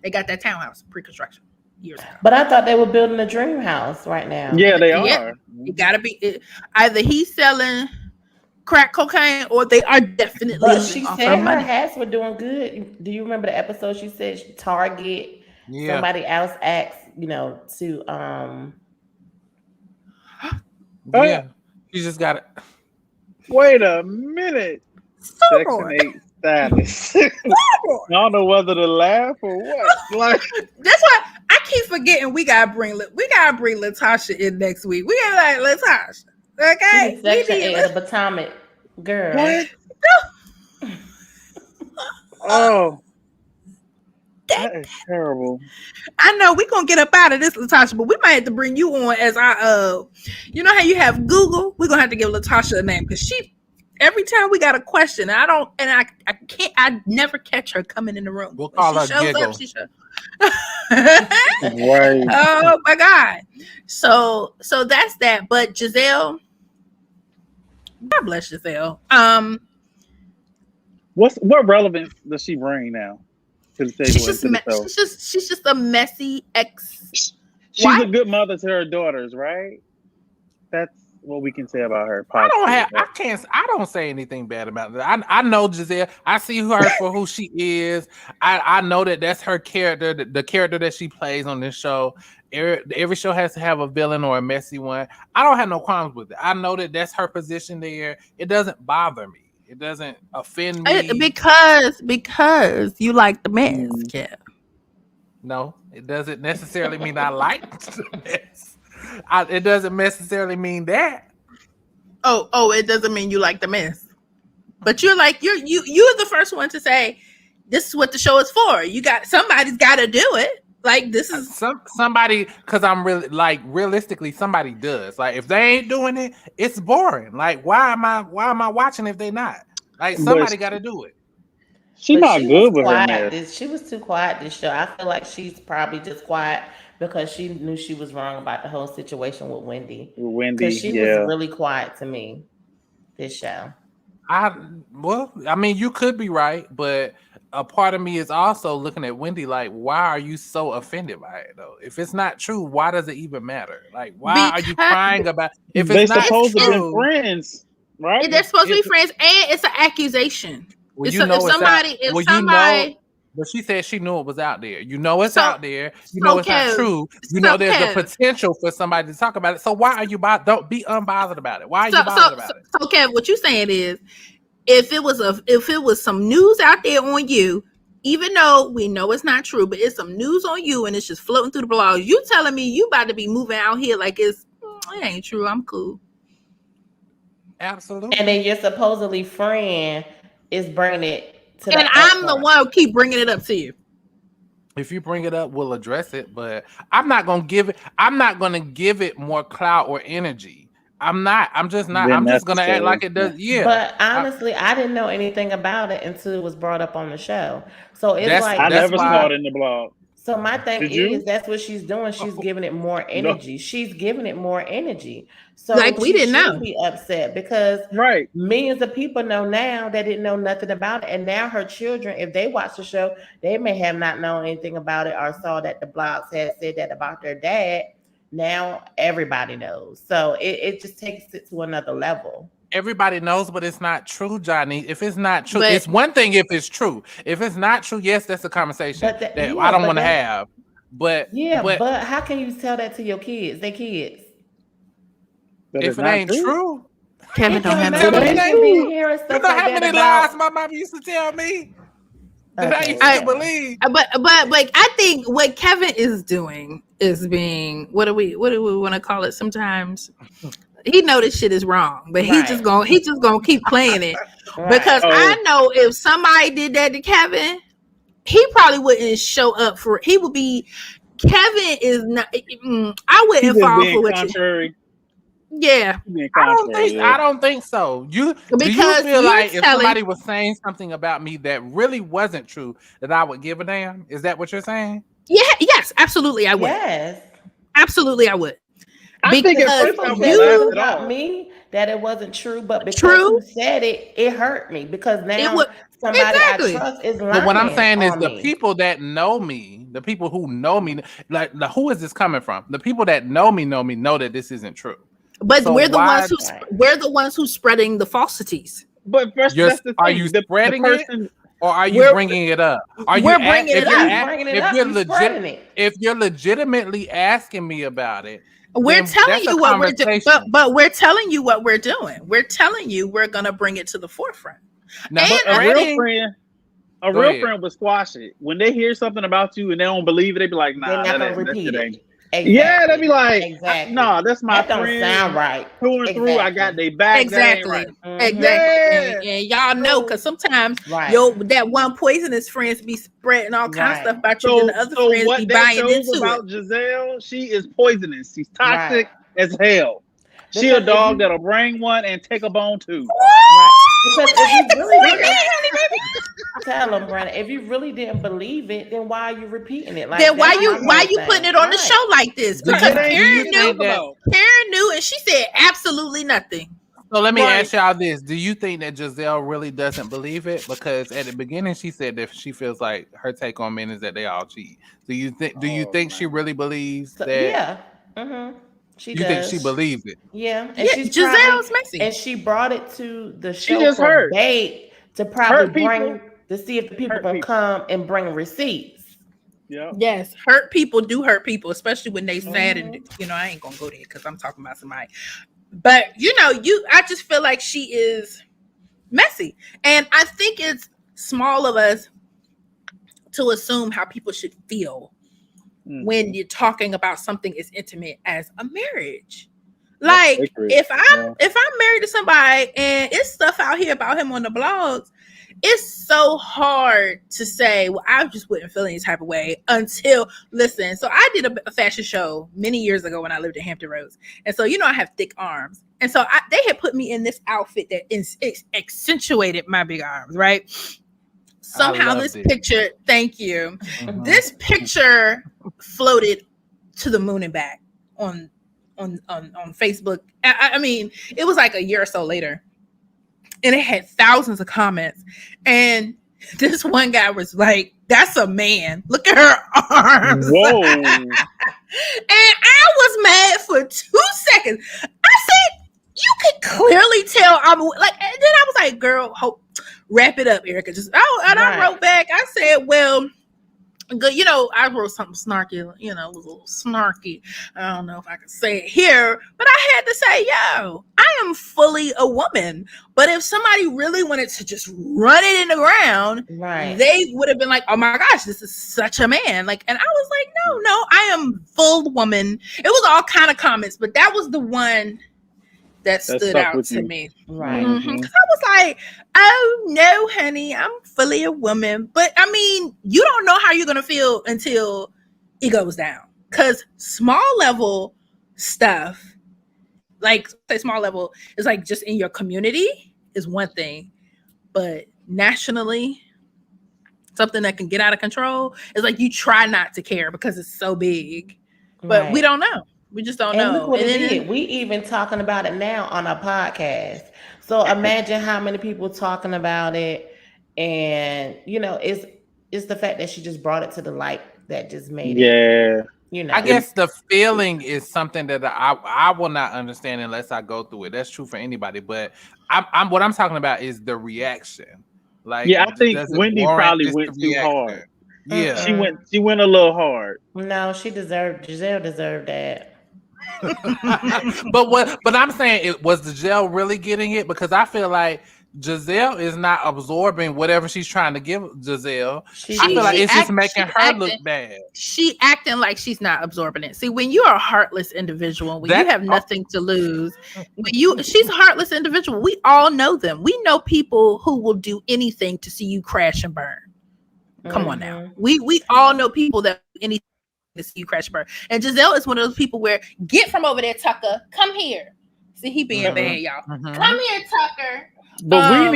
They got that townhouse pre-construction years ago. But I thought they were building a dream house right now. Yeah, they are. It gotta be either he's selling crack cocaine or they are definitely. But she said her hats were doing good. Do you remember the episode? She said Target. Somebody else asked, to yeah, you just got it. Wait a minute. Section 8 status. I don't know whether to laugh or what. Like that's why I keep forgetting we gotta bring Latasha in next week. We gotta like Latasha. Okay. Section 8 of the Potomac girl. What? Oh. That is terrible. I know we're gonna get up out of this, Latasha, but we might have to bring you on as our you know how you have Google? We're gonna have to give Latasha a name because every time we got a question, I never catch her coming in the room. We'll call her Giggle. Right. Oh my God. So that's that. But Giselle, God bless Giselle. What relevance does she bring now? She's just a messy ex. She's a good mother to her daughters, right? That's what we can say about her. I don't say anything bad about it. I know Giselle. I see her for who she is. I know that's her character, the character that she plays on this show. Every show has to have a villain or a messy one. I don't have no problems with it. I know that's her position there. It doesn't bother me. It doesn't offend me because you like the mess, Kev. No, it doesn't necessarily mean I like the mess. It doesn't necessarily mean that. Oh, it doesn't mean you like the mess. But you're the first one to say this is what the show is for. Somebody's got to do it. Like this is somebody, because I'm really realistically somebody does. Like if they ain't doing it, it's boring. Like why am I watching if they not? Like somebody got to do it. She's not good with her mess. She was too quiet this show. I feel like she's probably just quiet because she knew she was wrong about the whole situation with Wendy. Wendy, Because she was yeah. really quiet to me this show. I mean, you could be right, but a part of me is also looking at Wendy like, why are you so offended by it though? If it's not true, why does it even matter? Like, why are you Because crying about if They it's not supposed to be true? friends, right? they're supposed to be friends, and it's an accusation. Well, It's you know if it's out. somebody, if Well, somebody, but she said she knew it was out there. You know it's so out there. You so know it's not Kev, true. You so know there's the Kev, potential for somebody to talk about it. So why are you don't be unbothered about it? Why are so you so bothered so, about it? so Kev, what you saying is, if it was some news out there on you, even though we know it's not true, but it's some news on you and it's just floating through the blogs, you telling me you about to be moving out here like it ain't true. I'm cool. Absolutely. And then your supposedly friend is bringing it to the And I'm the upfront. one who keep bringing it up to you. If you bring it up, we'll address it, but I'm not gonna give it more clout or energy. I'm just not. Then I'm just gonna act necessary. like it does. Yeah. But honestly, I didn't know anything about it until it was brought up on the show. So it's That's- like I that's never why- saw it in the blog. So my thing Did is, you? that's what she's doing. She's giving it more energy. She's giving it more energy. So Like, we she didn't should know. be upset because Right. millions of people know now that didn't know nothing about it. And now her children, if they watch the show, they may have not known anything about it or saw that the blogs had said that about their dad. Now everybody knows. So it just takes it to another level. Everybody knows, but it's not true, Johnny. If it's not true, But- it's one thing if it's true. If it's not true, yes, that's a conversation But that yeah, I don't but want to that- have. But Yeah, but how can you tell that to your kids? They kids. That if is it not ain't true, Kevin don't Kevin, have never they been should true. be hearing you stuff know like how that many about. lies my mom used to tell me that I Okay, used to yeah. believe. But like, I think what Kevin is doing is being, what do we want to call it? Sometimes he know this shit is wrong, but he Right. just gonna keep playing it Right. because Oh. I know if somebody did that to Kevin, he probably wouldn't show up for. He would be. Kevin is not. I He's wouldn't just fall being for what you. contrary. Yeah, He's being I contrary. I don't think so. Do you Because feel you're like if telling- somebody was saying something about me that really wasn't true, that I would give a damn? Is that what you're saying? yeah, yes, absolutely, I would. Yes. Absolutely, I would. I think at Because first People I said would you- stuff laugh it about off. me that it wasn't true, but because True. you said it, it hurt me because now would- somebody exactly. I trust is lying. But what I'm saying is on the me. people that know me, the people who know me, like who is this coming from? The people that know me know that this isn't true. But So we're the why- ones who's spreading the falsities. But first, that's the thing. Are you spreading the it? person, Or are you We're- bringing it up? Are we're you bringing if it you're up. a- Bringing it if up, you're you spreading legit, it. if you're legitimately asking me about it, We're then telling that's a you what we're doing, conversation. but we're telling you what we're doing. We're telling you we're gonna bring it to the forefront. Now, And but a I real think- friend, a Go real ahead. friend would squash it when they hear something about you and they don't believe it. They be like, They're "Nah, not that gonna ain't, that repeat shit it. ain't." Exactly. Yeah, they be like, Exactly. "Nah, that's my That don't friend. sound right. Through and through, I got their back. Exactly. That ain't right." Mhm. Exactly. And y'all know, because sometimes Right. that one poisonous friends be spreading all kinds of Right. stuff about you, So, then the other so friends be what that buying shows into about it. Giselle, she is poisonous. She's toxic Right. as hell. She Because a dog if you- that'll bring one and take a bone too. Right. Because What if the you really heck? didn't, tell them, Brandon, if you really didn't believe it, then why are you repeating it? Like, Then why that's you my putting thing. it on the Right. show like this? Do you- Because do Karen you knew, think that- Karen knew, and she said absolutely nothing. So let me Right. ask y'all this: do you think that Giselle really doesn't believe it? Because at the beginning she said that she feels like her take on men is that they all cheat. Do you think? Do you Oh, think she man. really believes So, that? yeah. She You does. think she believes it? Yeah. And Yeah, she's Giselle's probably, messy. and she brought it to the She show just for hurt. bait to probably Hurt people. bring to see if the people Hurt gonna people. come and bring receipts. Yeah. Yes, hurt people do hurt people, especially when they sad Mm-hmm. and I ain't gonna go there because I'm talking about somebody. But I just feel like she is messy, and I think it's small of us to assume how people should feel when you're talking about something as intimate as a marriage. Like sacred. if I'm Yeah. married to somebody and it's stuff out here about him on the blogs, it's so hard to say, well, I just wouldn't feel any type of way until listen. So I did a fashion show many years ago when I lived in Hampton Roads. And so, I have thick arms. And so they had put me in this outfit that accentuated my big arms, right? Somehow loved this it. picture, thank you. Mhm. This picture floated to the moon and back on Facebook. I mean, it was like a year or so later, and it had thousands of comments. And this one guy was like, "That's a man. Look at her arms." Whoa. And I was mad for 2 seconds. I said, "You could clearly tell I'm like." And then I was like, "Girl, wrap it up, Erica." I wrote back. I said, "Well, good." I wrote something snarky. It was a little snarky. I don't know if I can say it here, but I had to say, "Yo, I am fully a woman." But if somebody really wanted to just run it in the ground, Right. they would have been like, "Oh my gosh, this is such a man!" Like, and I was like, "No, I am full woman." It was all kind of comments, but that was the one that stood out to me. Right. Because I was like, "Oh no, honey, I'm fully a woman." But I mean, you don't know how you're gonna feel until it goes down. Because small level stuff, like say small level, is like just in your community is one thing, but nationally, something that can get out of control is like you try not to care because it's so big. But we don't know. We just don't know. Look what it did. We even talking about it now on a podcast. So imagine how many people talking about it, and it's the fact that she just brought it to the light that just made it. I guess the feeling is something that I will not understand unless I go through it. That's true for anybody, but I'm what I'm talking about is the reaction. Like, I think Wendy probably went too hard. Yeah, she went a little hard. No, Giselle deserved that. but I'm saying, was Giselle really getting it? Because I feel like Giselle is not absorbing whatever she's trying to give Giselle. I feel like it's just making her look bad. She acting like she's not absorbing it. See, when you're a heartless individual, when you have nothing to lose, she's a heartless individual. We all know them. We know people who will do anything to see you crash and burn. Come on now. We all know people that anything to see you crash and burn. And Giselle is one of those people where, get from over there, Tucker. Come here. See, he being bad, y'all. Come here, Tucker. But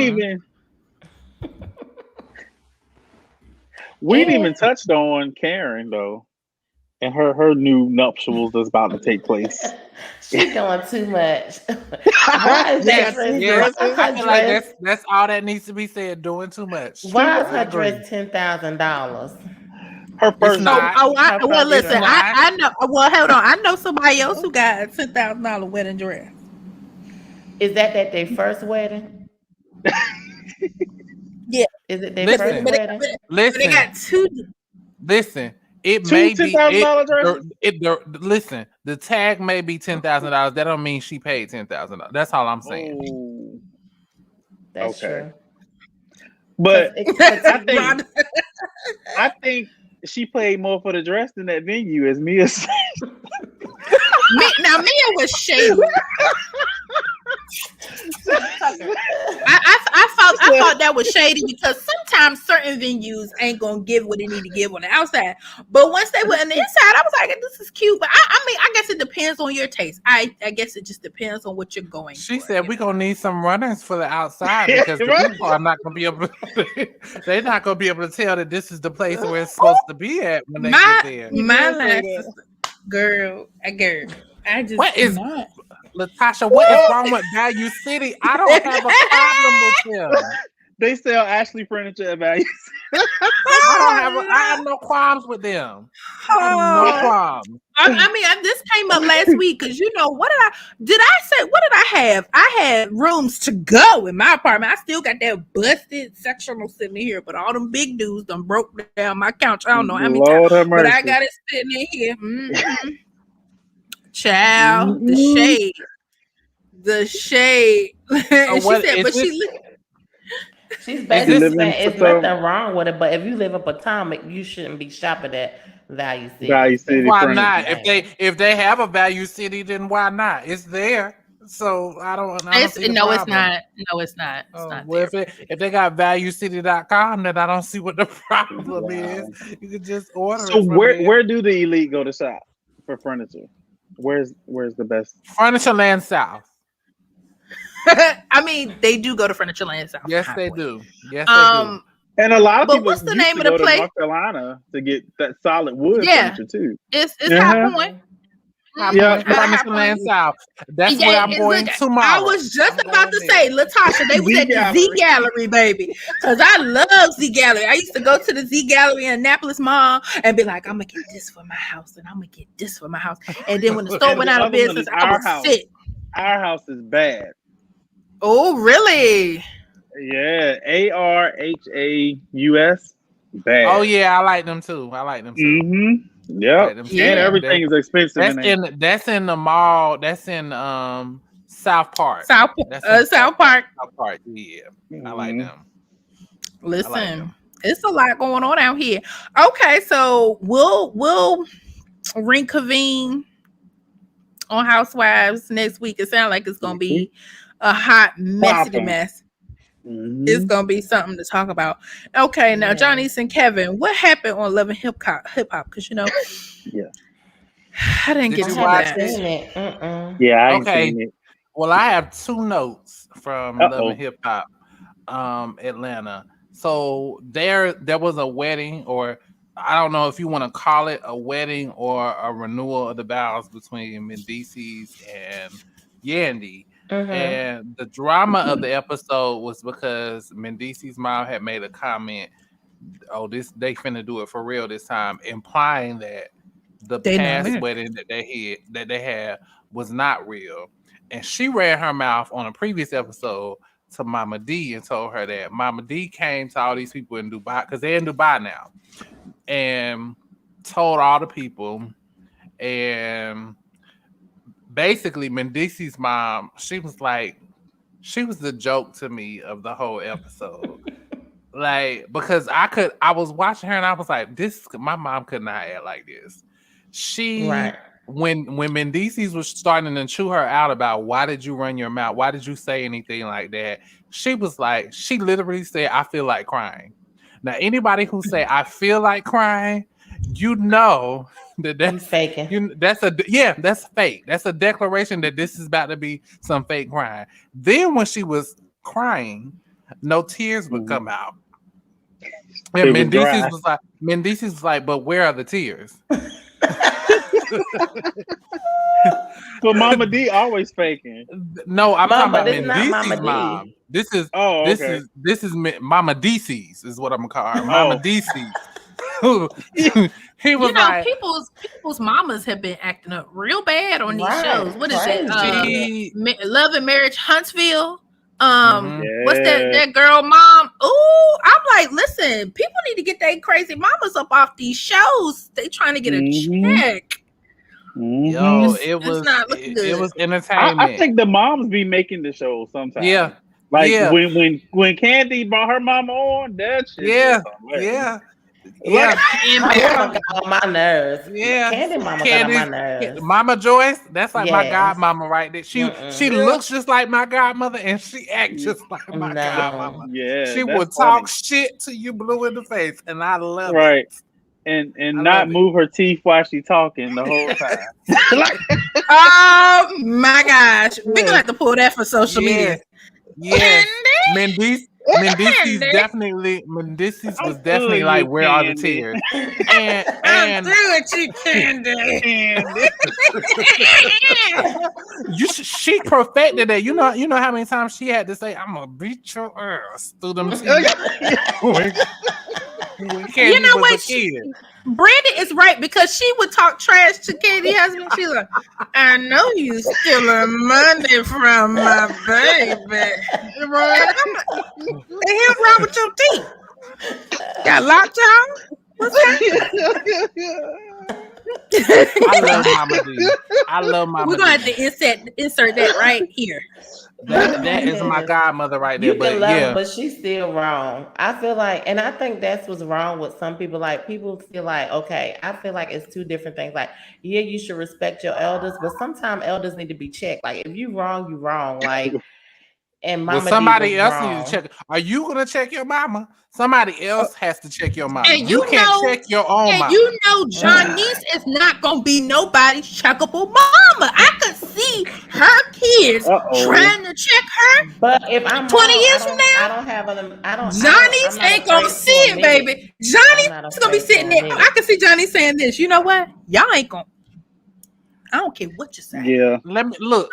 we ain't even touched on Karen though, and her new nuptials that's about to take place. She's doing too much. Why is I feel like that's all that needs to be said. Doing too much. Why is her dress $10,000? Her first. Well, listen. I know. Well, hold on. I know somebody else who got a $10,000 wedding dress. Is that their first wedding? Yeah. Is it their first wedding? Listen. They got two. Listen. It may be listen, the tag may be $10,000. That don't mean she paid $10,000. That's all I'm saying. Ooh. That's true. But I think she paid more for the dress than that venue, as Mia said. Mia was shady. I thought that was shady because sometimes certain venues ain't gonna give what they need to give on the outside, but once they were on the inside, I was like, "This is cute." But I mean, I guess it depends on your taste. I guess it just depends on what you're going. She said we're gonna need some runners for the outside because the people are not gonna be able to. They're not gonna be able to tell that this is the place where it's supposed to be at when they get there. My last sister, girl. I just Latasha, what is wrong with Value City? I don't have a problem with them. They sell Ashley furniture at Value City. I have no qualms with them. I have no problem. I mean, this came up last week because what did I have? I had rooms to go in my apartment. I still got that busted sectional sitting in here, but all them big dudes done broke down my couch. I don't know how many times, but I got it sitting in here. Mm-hmm. Child, the shade. She's basically saying it's nothing wrong with it, but if you live in Potomac, you shouldn't be shopping at Value City. Why not? If they have a Value City, then why not? It's there. So I don't see the problem. It's not. No, it's not. It's not. Well, if they got valuecity.com, then I don't see what the problem is. You can just order. So where do the elite go to shop for furniture? Where's the best? Furnitureland South. I mean, they do go to Furnitureland South. Yes, they do. Yes, they do. And a lot of But people what's the used name to of the go to place? North Carolina to get that solid wood Yeah, furniture too. it's High Uh-huh. Point. High Yeah. Point, High Furniture Land Point. South. That's Yeah, where I'm it's going look. tomorrow. I was just I'm about to going say, there. Latasha, they was Z at the Z Gallery, baby. Because I love Z Gallery. I used to go to the Z Gallery in Annapolis Mall and be like, I'm gonna get this for my house, and I'm gonna get this for my house. And then when the store And went the out of other one business, is I our was house. sick. Our house is bad. Oh, really? Yeah, ARHAUS. Bad. Oh yeah, I like them too. Mm-hmm. I Yep. like them too. Yeah. And everything is expensive in there. That's in the mall. That's in South Park. South That's in South Park. South Park. Yeah, I like Mhm. them. Listen, it's a lot going on out here. Okay, so we'll reconvene on Housewives next week. It sounds like it's gonna be a hot, messy Poppin'. mess. Mhm. It's gonna be something to talk about. Okay, now Yeah. Johnny and Kevin, what happened on Love and Hip Hop? Because Yeah. I didn't Did get you to watch that. it? Seen it. Yeah, I ain't Okay. seen it. Well, I have 2 notes from Love Uh-oh. and Hip Hop, Atlanta. So there was a wedding, or I don't know if you want to call it a wedding or a renewal of the vows between Mendices and Yandy. And the drama of the episode was because Mendices' mom had made a comment, "Oh, they finna do it for real this time," implying that the They not past married. wedding that they had was not real. And she ran her mouth on a previous episode to Mama D and told her that Mama D came to all these people in Dubai, because they're in Dubai now, and told all the people. And basically, Mendices' mom, she was the joke to me of the whole episode. Like, because I was watching her and I was like, my mom could not act like this. Right. When Mendices was starting to chew her out about, why did you run your mouth? Why did you say anything like that? She literally said, I feel like crying. Now, anybody who say I feel like crying, you know that's faking. that's fake. That's a declaration that this is about to be some fake crying. Then when she was crying, no tears would come out. And Mendices was like, but where are the tears? But Mama D always faking. No, I'm talking about this is not Mama Mendices' D. mom. This is Mama DC's is what I'm gonna call her. Mama DC's. He was like, people's mamas have been acting up real bad on these Right, shows. What is crazy. it? Love and Marriage Huntsville. Mhm. What's that girl mom? Ooh, I'm like, listen, people need to get their crazy mamas up off these shows. They trying to get a check. yo, It's not looking good. It was entertainment. I think the moms be making the show sometimes. Yeah. Like Yeah. when Candy brought her mama on, that shit. Yeah. was hilarious. Yeah. My mama got on my nerves. Yeah. Candy mama got on my nerves. Mama Joyce, that's like my Yes. godmama right there. She looks just like my godmother and she acts just like my godmama. Yeah. She that's would funny. talk shit to you blue in the face, and I love Right. it. And I not love it. move her teeth while she talking the whole time. Oh my gosh, we gonna have to pull that for social media. Yes. Mendices was definitely like, where are the tears? And through it, you Candy. she perfected that. You know how many times she had to say, "I'm gonna beat your ass" through them teeth. You know what? Brandon is right, because she would talk trash to Candy's husband. She's like, I know you stealing money from my baby. Right? I'm like, the hell wrong with your teeth? Got lockjaw? What's that? I love Mama D. We're gonna have to insert that right here. That is my godmother right there. You can love her, but she's still wrong. I feel like, and I think that's what's wrong with some people. Like, people feel like, okay, I feel like it's 2 different things. Like, yeah, you should respect your elders, but sometimes elders need to be checked. Like, if you wrong, you wrong. Like, and Mama somebody D else wrong. needs to check. Are you gonna check your mama? Somebody else has to check your mama. And you can't check your own mama. You know, Johnnice is not gonna be nobody's checkable mama. I could see see her kids trying to check her But if I'm 20 wrong, years from now, I don't have an. I don't. Johnny's I'm not ain't gonna afraid see to it, admit it. baby. I'm not Johnny's gonna be afraid sitting to there. admit I it. can see Johnny saying this. You know what? Y'all ain't gonna. I don't care what you say. Yeah. Let me look.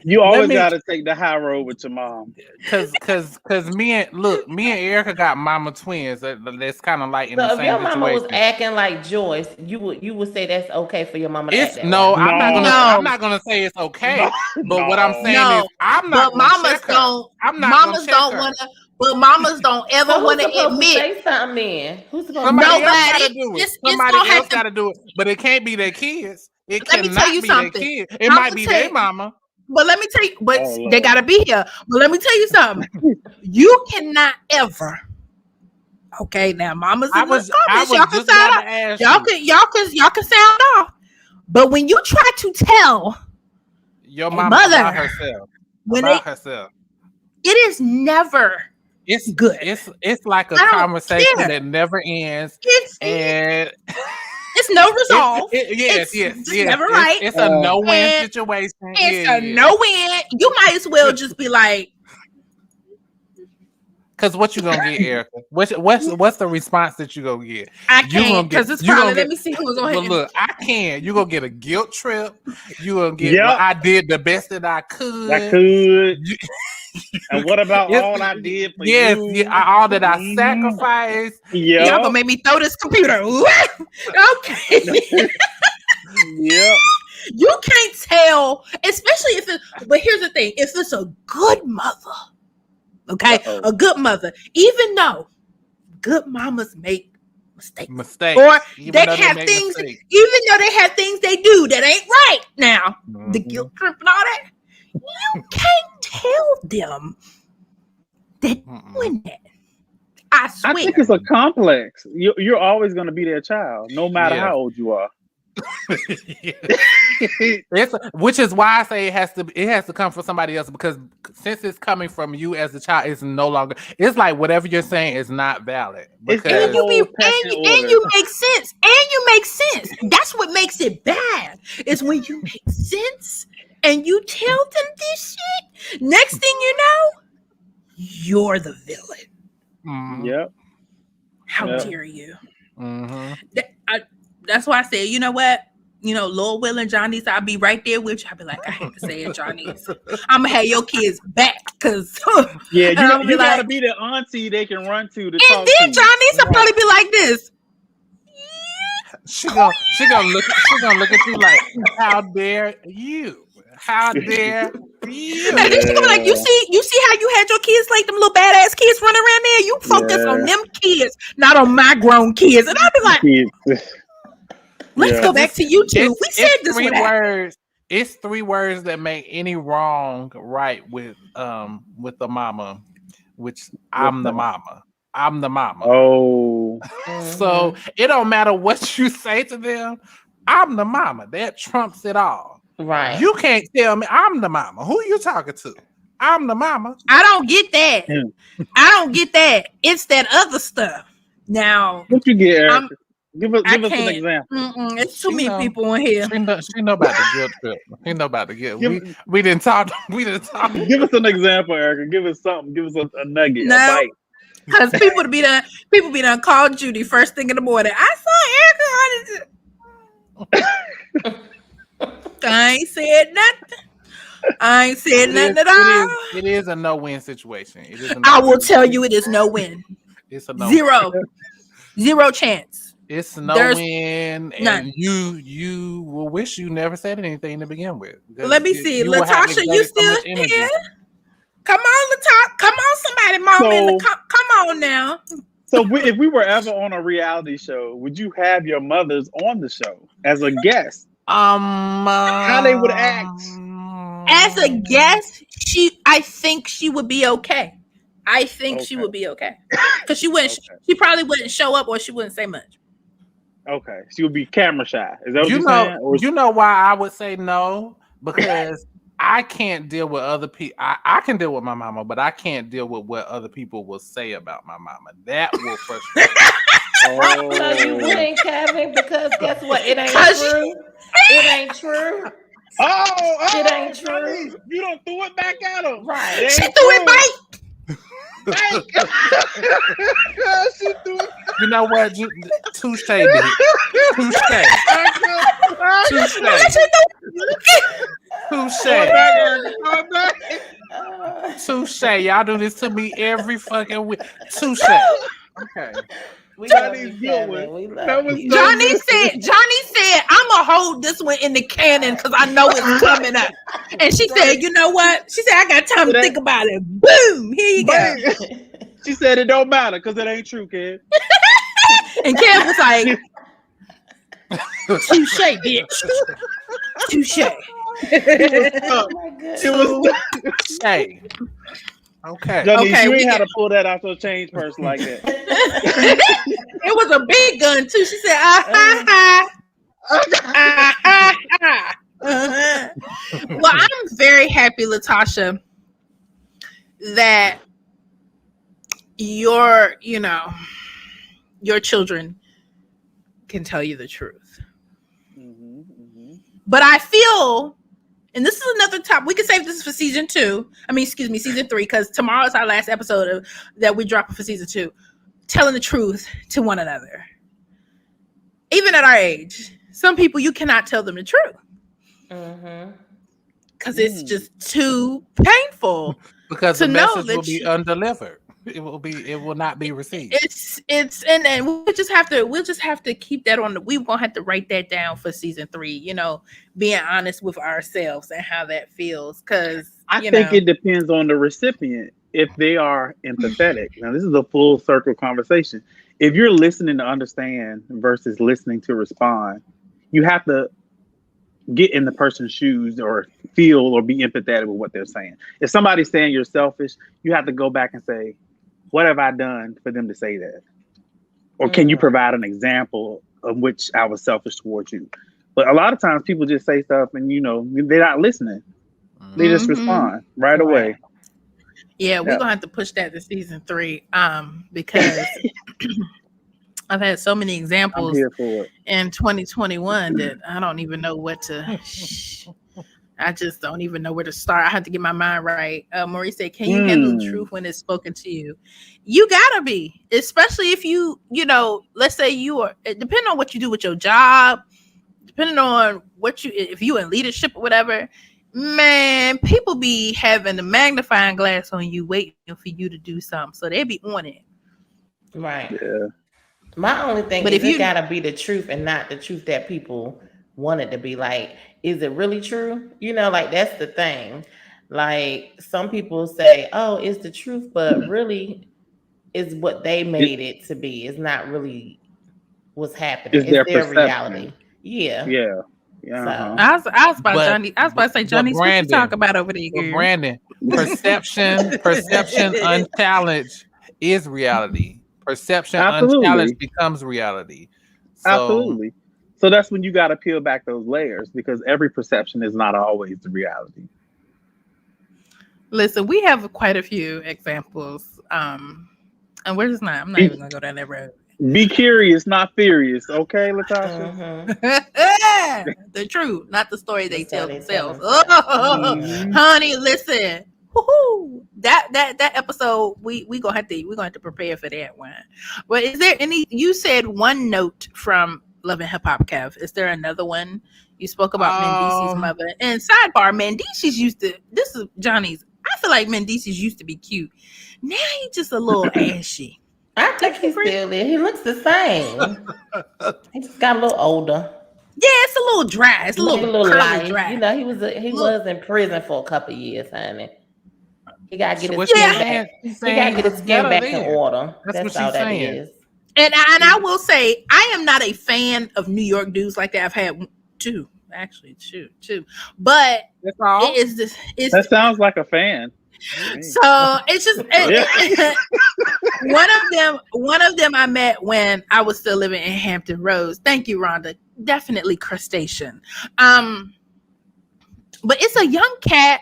You always gotta take the high road with your mom. Cause me and Erica got mama twins. That's kind of like in So the if same your mama was situation. acting like Joyce, you would say that's okay for your mama to act that No, way. I'm not gonna say it's okay. But what I'm saying is I'm not but gonna mamas check her. don't. I'm not Mamas gonna check don't her. wanna. But mamas don't ever So who's wanna supposed to admit. say something then? Who's supposed Somebody to say else something? gotta do it. It's Somebody gonna else have to. gotta do it. But it can't be their kids. It Let me tell you cannot be their something. kids. It I'm might gonna be tell their you- mama. But let me tell you. But Oh, they Lord. gotta be here. But let me tell you something. You cannot ever. Okay, now mamas I in the was comments, y'all can just sound about off. to ask Y'all can sound off. But when you try to tell your a mama mother about herself. when About herself. it is never It's good. It's like a I don't conversation care. that never ends. It's no resolve. Yes. It's never right. It's a no-win And situation. it's a no win. You might as well just be like, Cause what you gonna get, Erica? What's the response that you gonna get? I can't because it's probably. Let me see who's on Well, here. look, I can. You gonna get a guilt trip. You gonna get. Yep. Well, I did the best that I could. And what about all I did for yes, you? yeah, all that I sacrificed. Yeah. Y'all gonna make me throw this computer. Okay. Yep. You can't tell, especially if it. But here's the thing: if it's a good mother, okay, a good mother, even though good mamas make mistakes, or they have things, even though they have things they do that ain't right. Now, the guilt trip and all that, you can't tell them that doing that. I swear. I think it's a complex. You're always going to be their child, no matter how old you are. Which is why I say it has to come from somebody else, because since it's coming from you as a child, it's no longer. It's like whatever you're saying is not valid. Because and you make sense. And you make sense. That's what makes it bad. Is when you make sense and you tell them this shit. Next thing you know, you're the villain. Mm-hmm. Yep. How dare you? Mm-hmm. That's why I said, you know what? You know, Lord willing, Johnny's, I'll be right there with you. I'll be like, I hate to say it, Johnny's. I'm going to have your kids back. Because, you got to be the auntie they can run to. And then Johnny's will probably be like this. She gonna look at you like, how dare you? How dare you? And then she gonna be like, you see how you had your kids, like them little badass kids running around there? You focus on them kids, not on my grown kids. And I'll be like, let's go back to YouTube. We said this three words. It's 3 words that make any wrong right with the mama, which I'm the mama. I'm the mama. Oh. So it don't matter what you say to them. I'm the mama. That trumps it all. Right. You can't tell me I'm the mama. Who are you talking to? I'm the mama. I don't get that. I don't get that. It's that other stuff. Now, what you get, Erica? Give us an example. It's too many people in here. She know about the guilt trip. She know about the guilt. We didn't talk. We didn't talk. Give us an example, Erica. Give us something. Give us a nugget, a bite. Because people be done called Judy first thing in the morning. I saw Erica. I ain't said nothing. At all. It is a no-win situation. I will tell you, it is no win. It's a no. Zero chance. It's no win, and you will wish you never said anything to begin with. Let me see, Latasha, you still here? Come on, Latasha. Come on, somebody, mom. Come on now. So if we were ever on a reality show, would you have your mothers on the show as a guest? How they would act as a guest? I think she would be okay. I think she would be okay because she wouldn't. She probably wouldn't show up, or she wouldn't say much. Okay, she would be camera shy. Is that what you're saying? Or you know why I would say no? Because I can't deal with other people. I can deal with my mama, but I can't deal with what other people will say about my mama. That will frustrate me. So you wouldn't, Kevin, because guess what? It ain't true. It ain't true. It ain't true. Johnny, you don't throw it back at him. Right. It She ain't threw it true. back. She threw it. You know what? Touche, bitch. Touche. Touche. Y'all do this to me every fucking week. Touche. Okay. We Johnny's love you, good Kevin. one. We That love was you. so Johnny said, I'm gonna hold this one in the cannon because I know it's coming up. And she said, you know what? She said, I got time to think about it. Boom, here you go. She said it don't matter because it ain't true, kid. And Kev was like, touche, bitch. Touche. Oh my goodness. It was Hey. Okay. Johnny, Okay, you we ain't had get- to pull that out your change purse like that. It was a big gun too. She said, ah ha ha. Well, I'm very happy, Latasha, that your children can tell you the truth. But I feel, and this is another topic, we can save this for season 3, because tomorrow is our last episode that we drop for season 2. Telling the truth to one another. Even at our age, some people you cannot tell them the truth. Because it's just too painful. Because to the know message that will be undelivered. It will not be received. And we'll just have to keep that on we're gonna have to write that down for season 3, being honest with ourselves and how that feels. Cause I think it depends on the recipient if they are empathetic. Now this is a full circle conversation. If you're listening to understand versus listening to respond, you have to get in the person's shoes or feel or be empathetic with what they're saying. If somebody's saying you're selfish, you have to go back and say, what have I done for them to say that? Or can you provide an example of which I was selfish towards you? But a lot of times people just say stuff and, they're not listening. They just respond right away. Yeah, we're gonna have to push that to season 3, because I've had so many examples in 2021 that I don't even know what to. I just don't even know where to start. I have to get my mind right. Maurice said, "Can you handle the truth when it's spoken to you?" You gotta be, especially if let's say you are. Depending on what you do with your job, depending on if you in leadership or whatever. Man, people be having the magnifying glass on you, waiting for you to do something, so they be on it. Right. Yeah. My only thing is it gotta be the truth and not the truth that people want it to be. Like, is it really true? Like that's the thing. Like some people say, "Oh, it's the truth," but really, is what they made it to be. It's not really what's happening. It's their reality. Yeah. Yeah. So, I was about to say, Johnny, what you talk about over there, girl? Brandon, perception unchallenged is reality. Perception unchallenged becomes reality. So, absolutely. So that's when you got to peel back those layers, because every perception is not always the reality. Listen, we have quite a few examples, and we're just not. I'm not even gonna go down that road. Be curious, not furious. Okay, Latasha? The truth, not the story they tell themselves. Honey, listen. Woo-hoo. That episode, we gonna have to prepare for that one. But is there any? You said one note from Love and Hip Hop, Kev. Is there another one? You spoke about Mendici's mother. And sidebar, Mendici's used to. This is Johnny's. I feel like Mendici's used to be cute. Now he's just a little ashy. I think he's still there. He looks the same. He just got a little older. Yeah, it's a little dry. It's a little light. dry. He was in prison for a couple of years, honey. He gotta get his skin back. He gotta get his skin back in order. That's all that is. And I will say, I am not a fan of New York dudes like that. I've had two. But it is this. That sounds like a fan. So it's just one of them I met when I was still living in Hampton Roads. Thank you, Rhonda. Definitely crustacean. But it's a young cat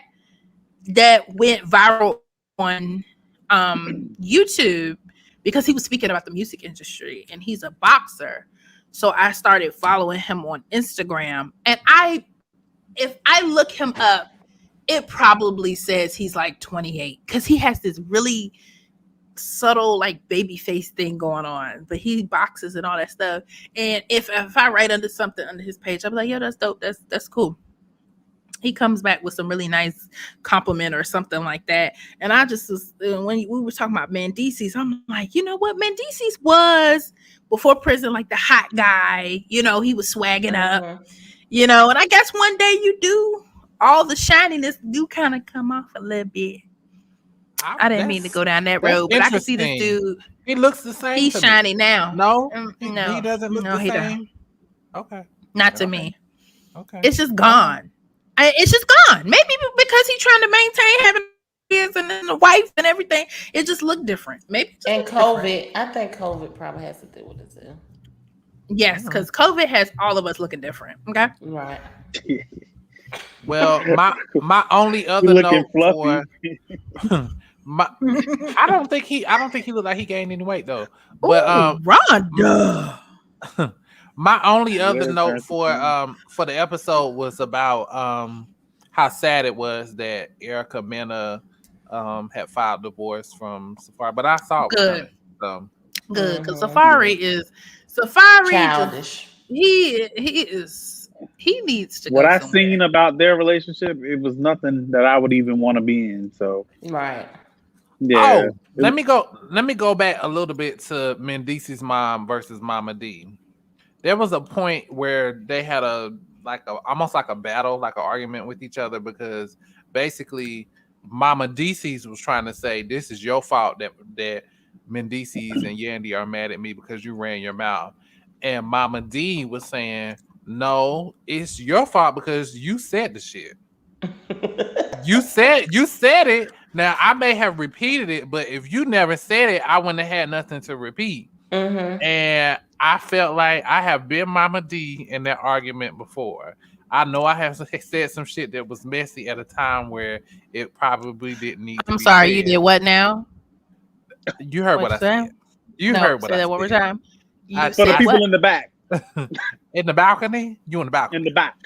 that went viral on YouTube because he was speaking about the music industry, and he's a boxer. So I started following him on Instagram, and if I look him up, it probably says he's like 28 because he has this really subtle like baby face thing going on, but he boxes and all that stuff. And if I write under something under his page, I'm like, yo, that's dope. That's cool. He comes back with some really nice compliment or something like that. And I just was, when we were talking about Mendices, I'm like, you know what? Mendices was before prison, like the hot guy, you know, he was swagging up, you know, and I guess one day you do, all the shininess do kind of come off a little bit. I didn't mean to go down that road, but I can see this dude. He looks the same. He's shiny now. No, no, he doesn't look the same. Okay. Not to me. Okay. It's just gone. It's just gone. Maybe because he's trying to maintain having kids and then the wife and everything. It just looked different. Maybe. And COVID. Different. I think COVID probably has to do with it too. Yes, because COVID has all of us looking different. Okay. Right. Well, my only other note for I don't think he looked like he gained any weight though. But Rhonda. My only other note for the episode was about how sad it was that Erica Mena had filed divorce from Safari, but I saw it good. Good, because Safari childish. He needs to. What I seen about their relationship, it was nothing that I would even want to be in. So right. Yeah. Oh, let me go back a little bit to Mendice's mom versus Mama D. There was a point where they had almost like a battle, like an argument with each other, because basically Mama Dc's was trying to say, this is your fault that Mendices and Yandy are mad at me because you ran your mouth. And Mama D was saying, no, it's your fault because you said the shit. You said it. Now I may have repeated it, but if you never said it, I wouldn't have had nothing to repeat. Mm-hmm. And I felt like I have been Mama D in that argument before. I know I have said some shit that was messy at a time where it probably didn't need to be sorry, said. you did what now? You heard what I said. You heard what I said. One more time. For the people in the back. In the balcony? You in the balcony? In the back.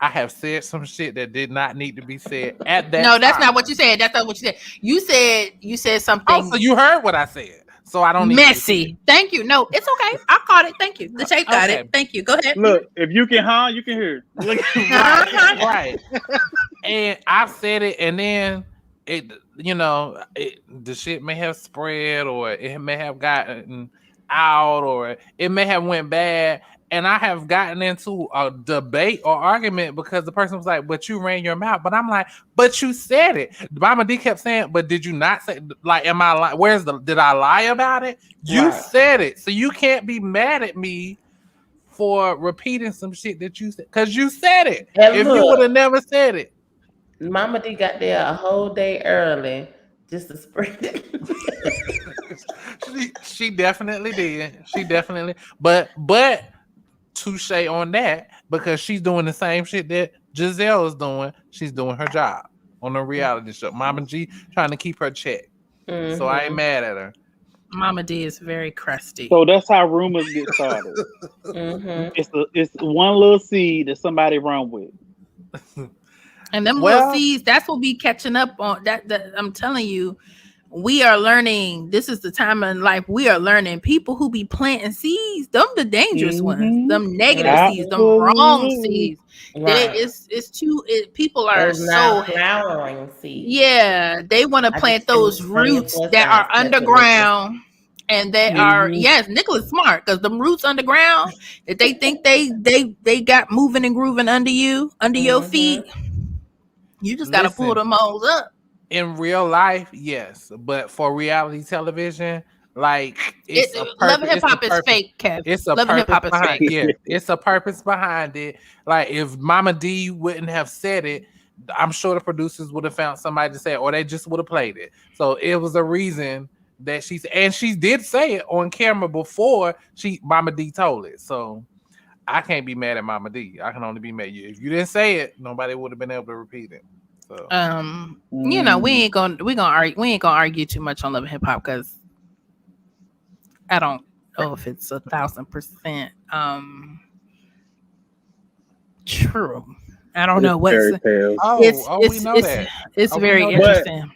I have said some shit that did not need to be said at that No, that's time. not what you said. That's not what you said. You said something. Oh, so you heard what I said. So I don't need messy. Thank you. No, it's okay. I caught it. Thank you. The tape got it. Thank you. Go ahead. Look, if you can you can hear. Right. And I've said it, and then it, the shit may have spread, or it may have gotten out, or it may have went bad. And I have gotten into a debate or argument because the person was like, but you ran your mouth. But I'm like, but you said it. Mama D kept saying, but did you not say, like, am I lying? Did I lie about it? You said it. So you can't be mad at me for repeating some shit that you said. Because you said it. And if you would have never said it. Mama D got there a whole day early just to spread it. She definitely did. But touche on that, because she's doing the same shit that Giselle is doing. She's doing her job on a reality show. Mama G trying to keep her check. Mm-hmm. So I ain't mad at her. Mama D is very crusty. So that's how rumors get started. Mm-hmm. It's one little seed that somebody run with. And them little seeds, that's what we catching up on. That I'm telling you, we are learning. This is the time in life we are learning. People who be planting seeds, them the dangerous ones, them negative seeds, them wrong seeds. Right. People are so flowering seeds. Yeah, they want to plant those roots that are underground, and they are Nicholas smart, because them roots underground that they think they got moving and grooving under your feet. You just got to pull them holes up. In real life, yes, but for reality television, like Love and Hip Hop is fake, Kev. It's a purpose behind it. Yeah, it's a purpose behind it. Like if Mama D wouldn't have said it, I'm sure the producers would have found somebody to say it, or they just would have played it. So it was a reason that she did say it on camera before Mama D told it. So I can't be mad at Mama D. I can only be mad at you. If you didn't say it, nobody would have been able to repeat it. So. We ain't gonna argue too much on Love and Hip Hop, because I don't know if it's 1,000% true. I don't know what's fairy tales. We know that. It's Oh, we very know that. interesting.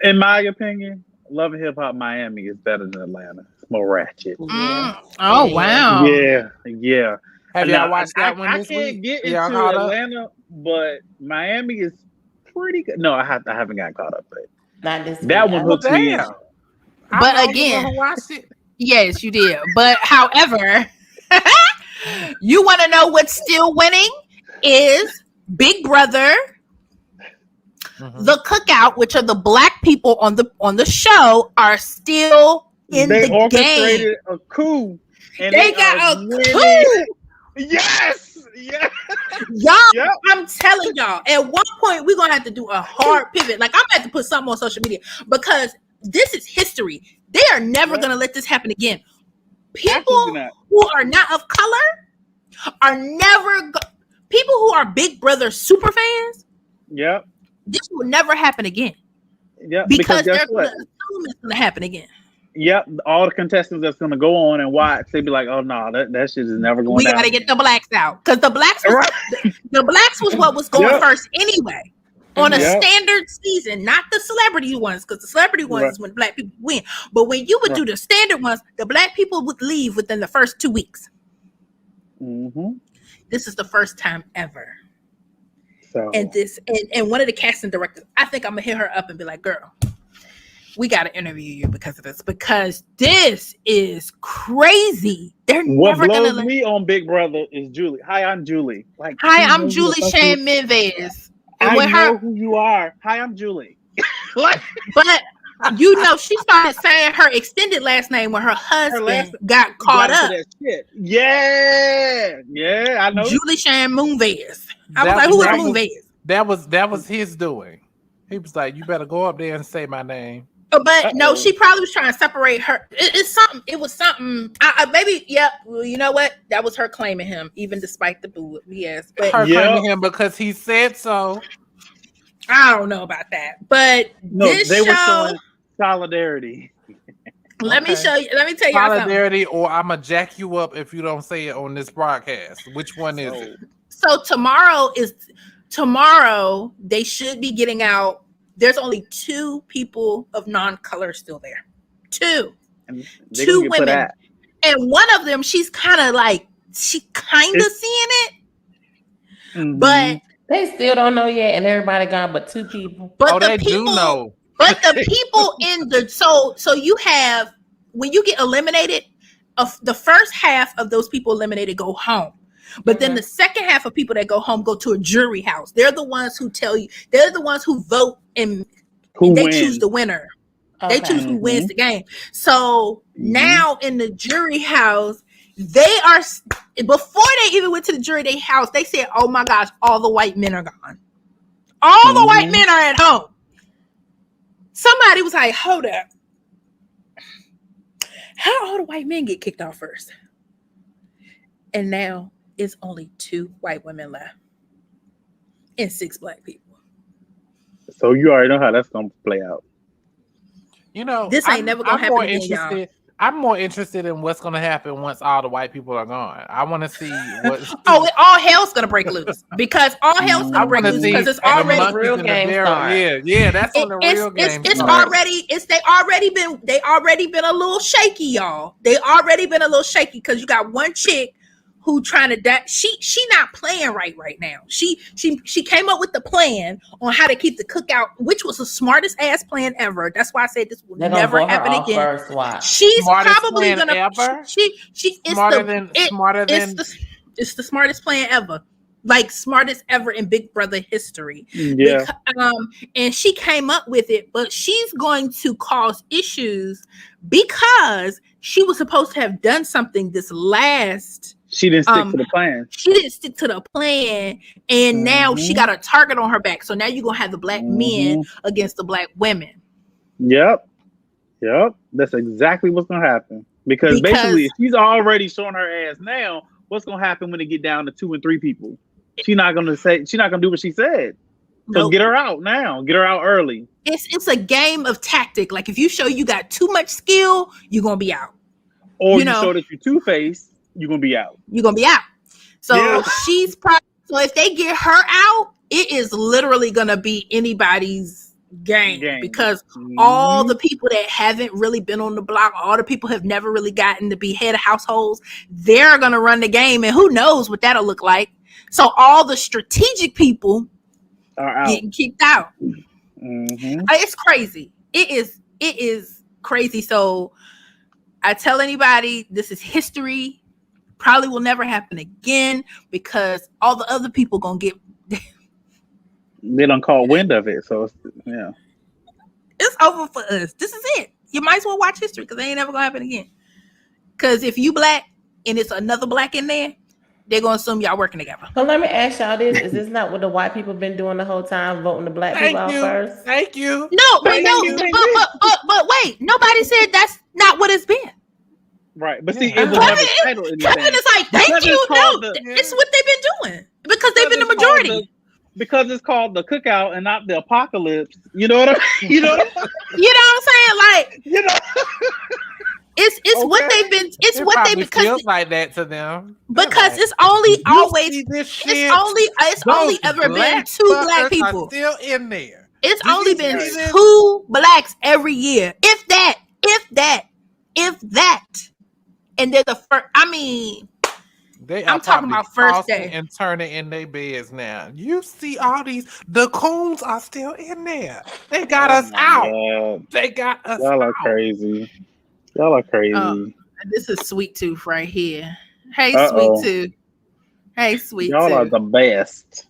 In my opinion, Love and Hip Hop Miami is better than Atlanta. It's more ratchet. Oh wow. Yeah. Have Now, y'all watched that one I this can't week? get Y'all into caught up? Atlanta, but Miami is pretty good. No, I haven't gotten caught up, but Not this that week. one I- hooks me in. Damn. But I'm the only again- one who watched it. Yes, you did. But however, you want to know what's still winning is Big Brother, the Cookout, which are the black people on the show, are still in They the game. orchestrated a coup, and They are got a winning. coup. Yes. Y'all, Yep. I'm telling y'all, at one point we're gonna have to do a hard pivot. Like I'm gonna have to put something on social media because this is history. They are never gonna let this happen again. People Absolutely not. who are not of color are never people who are Big Brother super fans. Yep. This will never happen again Yep. because guess they're what? gonna assume it's gonna happen again. Yep, all the contestants that's gonna go on and watch, they be like, "Oh no, that shit is never going We down." gotta get the blacks out because the blacks was the blacks was what was going Yep. first anyway. On a Yep. standard season, not the celebrity ones, because the celebrity ones Right. is when black people win. But when you would Right. do the standard ones, the black people would leave within the first 2 weeks. Mm-hmm. This is the first time ever. So And this and one of the casting directors, I think I'm gonna hit her up and be like, girl, we gotta interview you because of this, because this is crazy. They're what never gonna blows let me on Big Brother is Julie. Hi, I'm Julie. Like, Hi, you I'm know who Julie the fuck Shane you- Menvez. And I when know her who you are. Hi, I'm Julie. Like, but you know, she started saying her extended last name when her husband last- got caught got up. into that shit. Yeah, I know. Julie Shane Moonves. I was That- like, who is that Moonves? That was his doing. He was like, "You better go up there and say my name." But no, Uh-oh. she probably was trying to separate her. It's something. It was something. Maybe. Yep. Well, you know what? That was her claiming him, even despite the boo. Yes, but Her Yeah. claiming him because he said so. I don't know about that. But No, this they were show, showing solidarity. let me Okay. show you. Let me tell y'all something. Solidarity, or I'ma jack you up if you don't say it on this broadcast. Which one is it? So tomorrow they should be getting out. There's only 2 people of non-color still there. 2. And they 2 gonna get put women. at. And one of them, she's kind of seeing it, Mhm. but They still don't know yet, and everybody gone but 2 people. Oh, the they people, do know. but the people in the so you have, when you get eliminated, the first half of those people eliminated go home. But then the second half of people that go home go to a jury house. They're the ones who tell you, they're the ones who vote and Who they wins? choose the winner. They choose who wins the game. So now in the jury house, they are, before they even went to the jury house, they said, oh my gosh, all the white men are gone. All the white men are at home. Somebody was like, hold up. How all the white men get kicked off first? And now it's only 2 white women left and 6 black people. So you already know how that's gonna play out. You know, This ain't never gonna happen again, y'all. I'm more interested in what's going to happen once all the white people are gone. I want to see what. All hell's gonna break loose because all hell's gonna break loose because it's already real game start. Yeah, that's when the real game it's starts. they already been a little shaky, y'all. They already been a little shaky because you got one chick who trying to she not playing right now. She came up with the plan on how to keep the cookout, which was the smartest ass plan ever. That's why I said this will never happen again. First watch. She's Smartest probably plan gonna ever? It's the smartest plan ever. Like smartest ever in Big Brother history. Yeah. And she came up with it, but she's going to cause issues because she was supposed to have done something this last. She didn't stick to the plan. She didn't stick to the plan, and now she got a target on her back. So now you're gonna have the black men against the black women. Yep. That's exactly what's gonna happen. Because basically, if she's already showing her ass now, what's gonna happen when they get down to 2 and 3 people? She's not gonna do what she said. So Nope. get her out now. Get her out early. It's a game of tactic. Like if you show you got too much skill, you're gonna be out. Or You know. show that you're two-faced, you're gonna be out. You're gonna be out. So Yeah. she's probably So if they get her out, it is literally gonna be anybody's game because all the people that haven't really been on the block, all the people have never really gotten to be head of households, they're gonna run the game, and who knows what that'll look like. So all the strategic people are out. Getting kicked out. It's crazy. It is crazy. So I tell anybody, this is history. Probably will never happen again because all the other people gonna get. They don't call wind of it, so yeah. It's over for us. This is it. You might as well watch history because it ain't never gonna happen again. Because if you black and it's another black in there, they're gonna assume y'all working together. But let me ask y'all this: is this not what the white people been doing the whole time, voting the black people out first? Thank you. No, but but wait, nobody said that's not what it's been. Right, but see, it was never titled anything. Kevin is like, thank you. No, it's what they've been doing because they've been the majority. Because it's called the cookout and not the apocalypse. You know what I mean? You know what I'm saying? Like, it's okay. What they've been. It's what they because feels like that to them. Because it's only always. It's only ever been two black people still in there. It's only been two blacks every year, if that. And they're the first. I mean, I'm talking about first day and turning in their beds now. You see all these. The coons are still in there. They got us out. God. They got us. Y'all are crazy. Y'all are crazy. This is Sweet Tooth right here. Hey, Sweet Tooth. Hey, Sweet Y'all Tooth. are the best.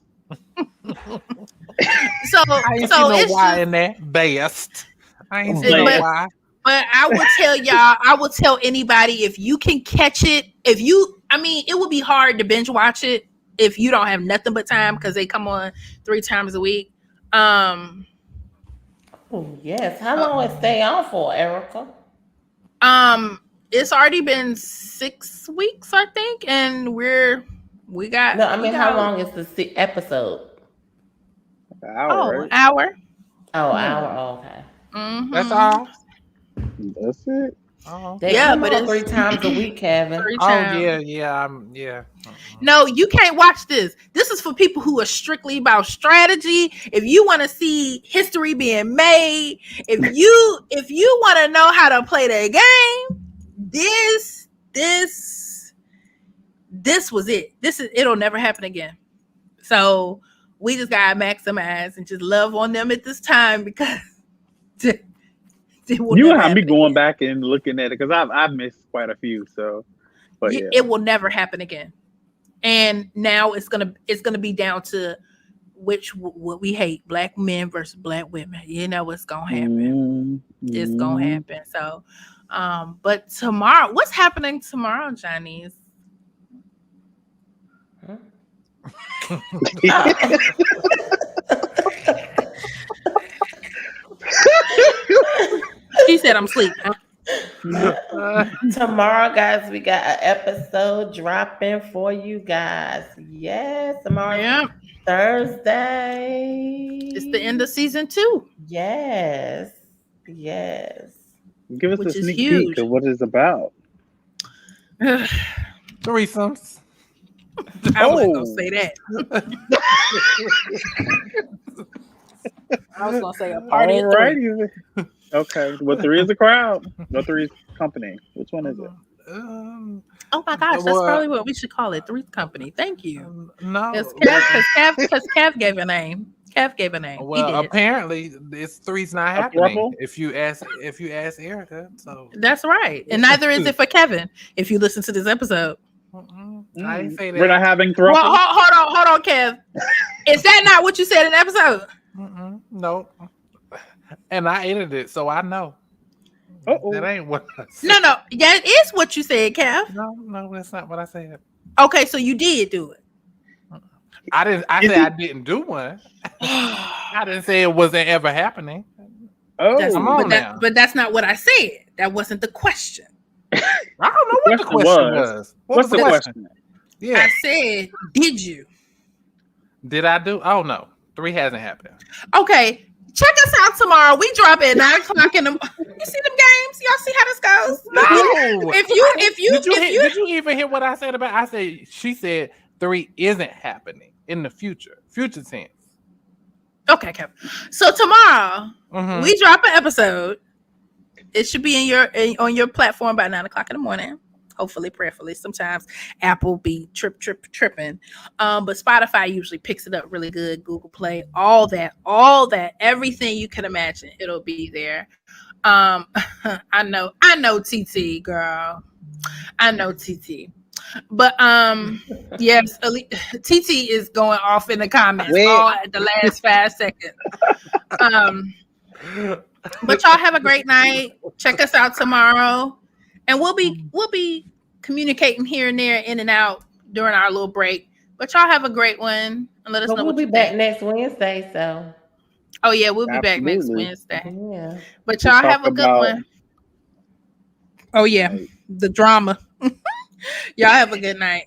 So it's why in there best. I ain't seen no why. But I will tell y'all, I will tell anybody if you can catch it, it would be hard to binge watch it if you don't have nothing but time because they come on 3 times a week. Oh yes. How long it stay on for, Erica? It's already been 6 weeks, I think, and we got. No, I mean, how long is the episode? An hour. An hour. Hour. Oh, okay. Mm-hmm. That's all. That's it. They come on 3 times a week, Kevin. Yeah. No, you can't watch this. This is for people who are strictly about strategy. If you want to see history being made, if you want to know how to play the game, this was it. It'll never happen again. So we just gotta maximize and just love on them at this time because. You have me going back and looking at it because I've missed quite a few. So, but yeah, it will never happen again. And now it's gonna be down to what we hate: black men versus black women. You know what's gonna happen. It's gonna happen. So, but tomorrow, what's happening tomorrow, Johnny's? She said I'm asleep. Tomorrow, guys, we got an episode dropping for you guys. Yes, tomorrow, Thursday. It's the end of season 2. Yes. Give us a sneak peek of what it's about. Threesomes. I wasn't gonna say that. I was gonna say a party of 3. Okay. Well, 3 is a crowd. No, 3 is company. Which one is it? Oh my gosh, that's probably what we should call it. 3 company. Thank you. No, because Kev gave a name. Well, apparently, this 3's not happening. If you ask Erica, so that's right, and neither is it for Kevin. If you listen to this episode, I didn't say that. We're not having throuple. Well, hold on, Kev. Is that not what you said in the episode? No. And I edited it, so I know. That ain't what I said. No. That is what you said, Kev. No, that's not what I said. Okay, so you did do it. I didn't. I said I didn't do one. I didn't say it wasn't ever happening. Come on now. But that's not what I said. That wasn't the question. I don't know what the question was. What's the question? Yeah, I said, did you? Did I do? Oh no, 3 hasn't happened. Okay. Check us out tomorrow. We drop at 9:00 in the morning. You see them games? Y'all see how this goes? No. Did you even hear what I said about? She said 3 isn't happening. in the future tense. Okay, Kevin. So tomorrow Mhm. we drop an episode. It should be on your platform by 9:00 in the morning. Hopefully, prayerfully. Sometimes Apple be tripping. But Spotify usually picks it up really good. Google Play, all that, everything you can imagine, it'll be there. I know TT girl. I know TT. But yes, TT is going off in the comments all at the last 5 seconds. But y'all have a great night. Check us out tomorrow, and we'll be communicating here and there, in and out during our little break. But y'all have a great one, and let us But know we'll what be you back think. next Wednesday, so Oh yeah, we'll be back next Absolutely. Wednesday. yeah. But To y'all talk have a good about one. Oh yeah, like, the drama. Y'all have a good night.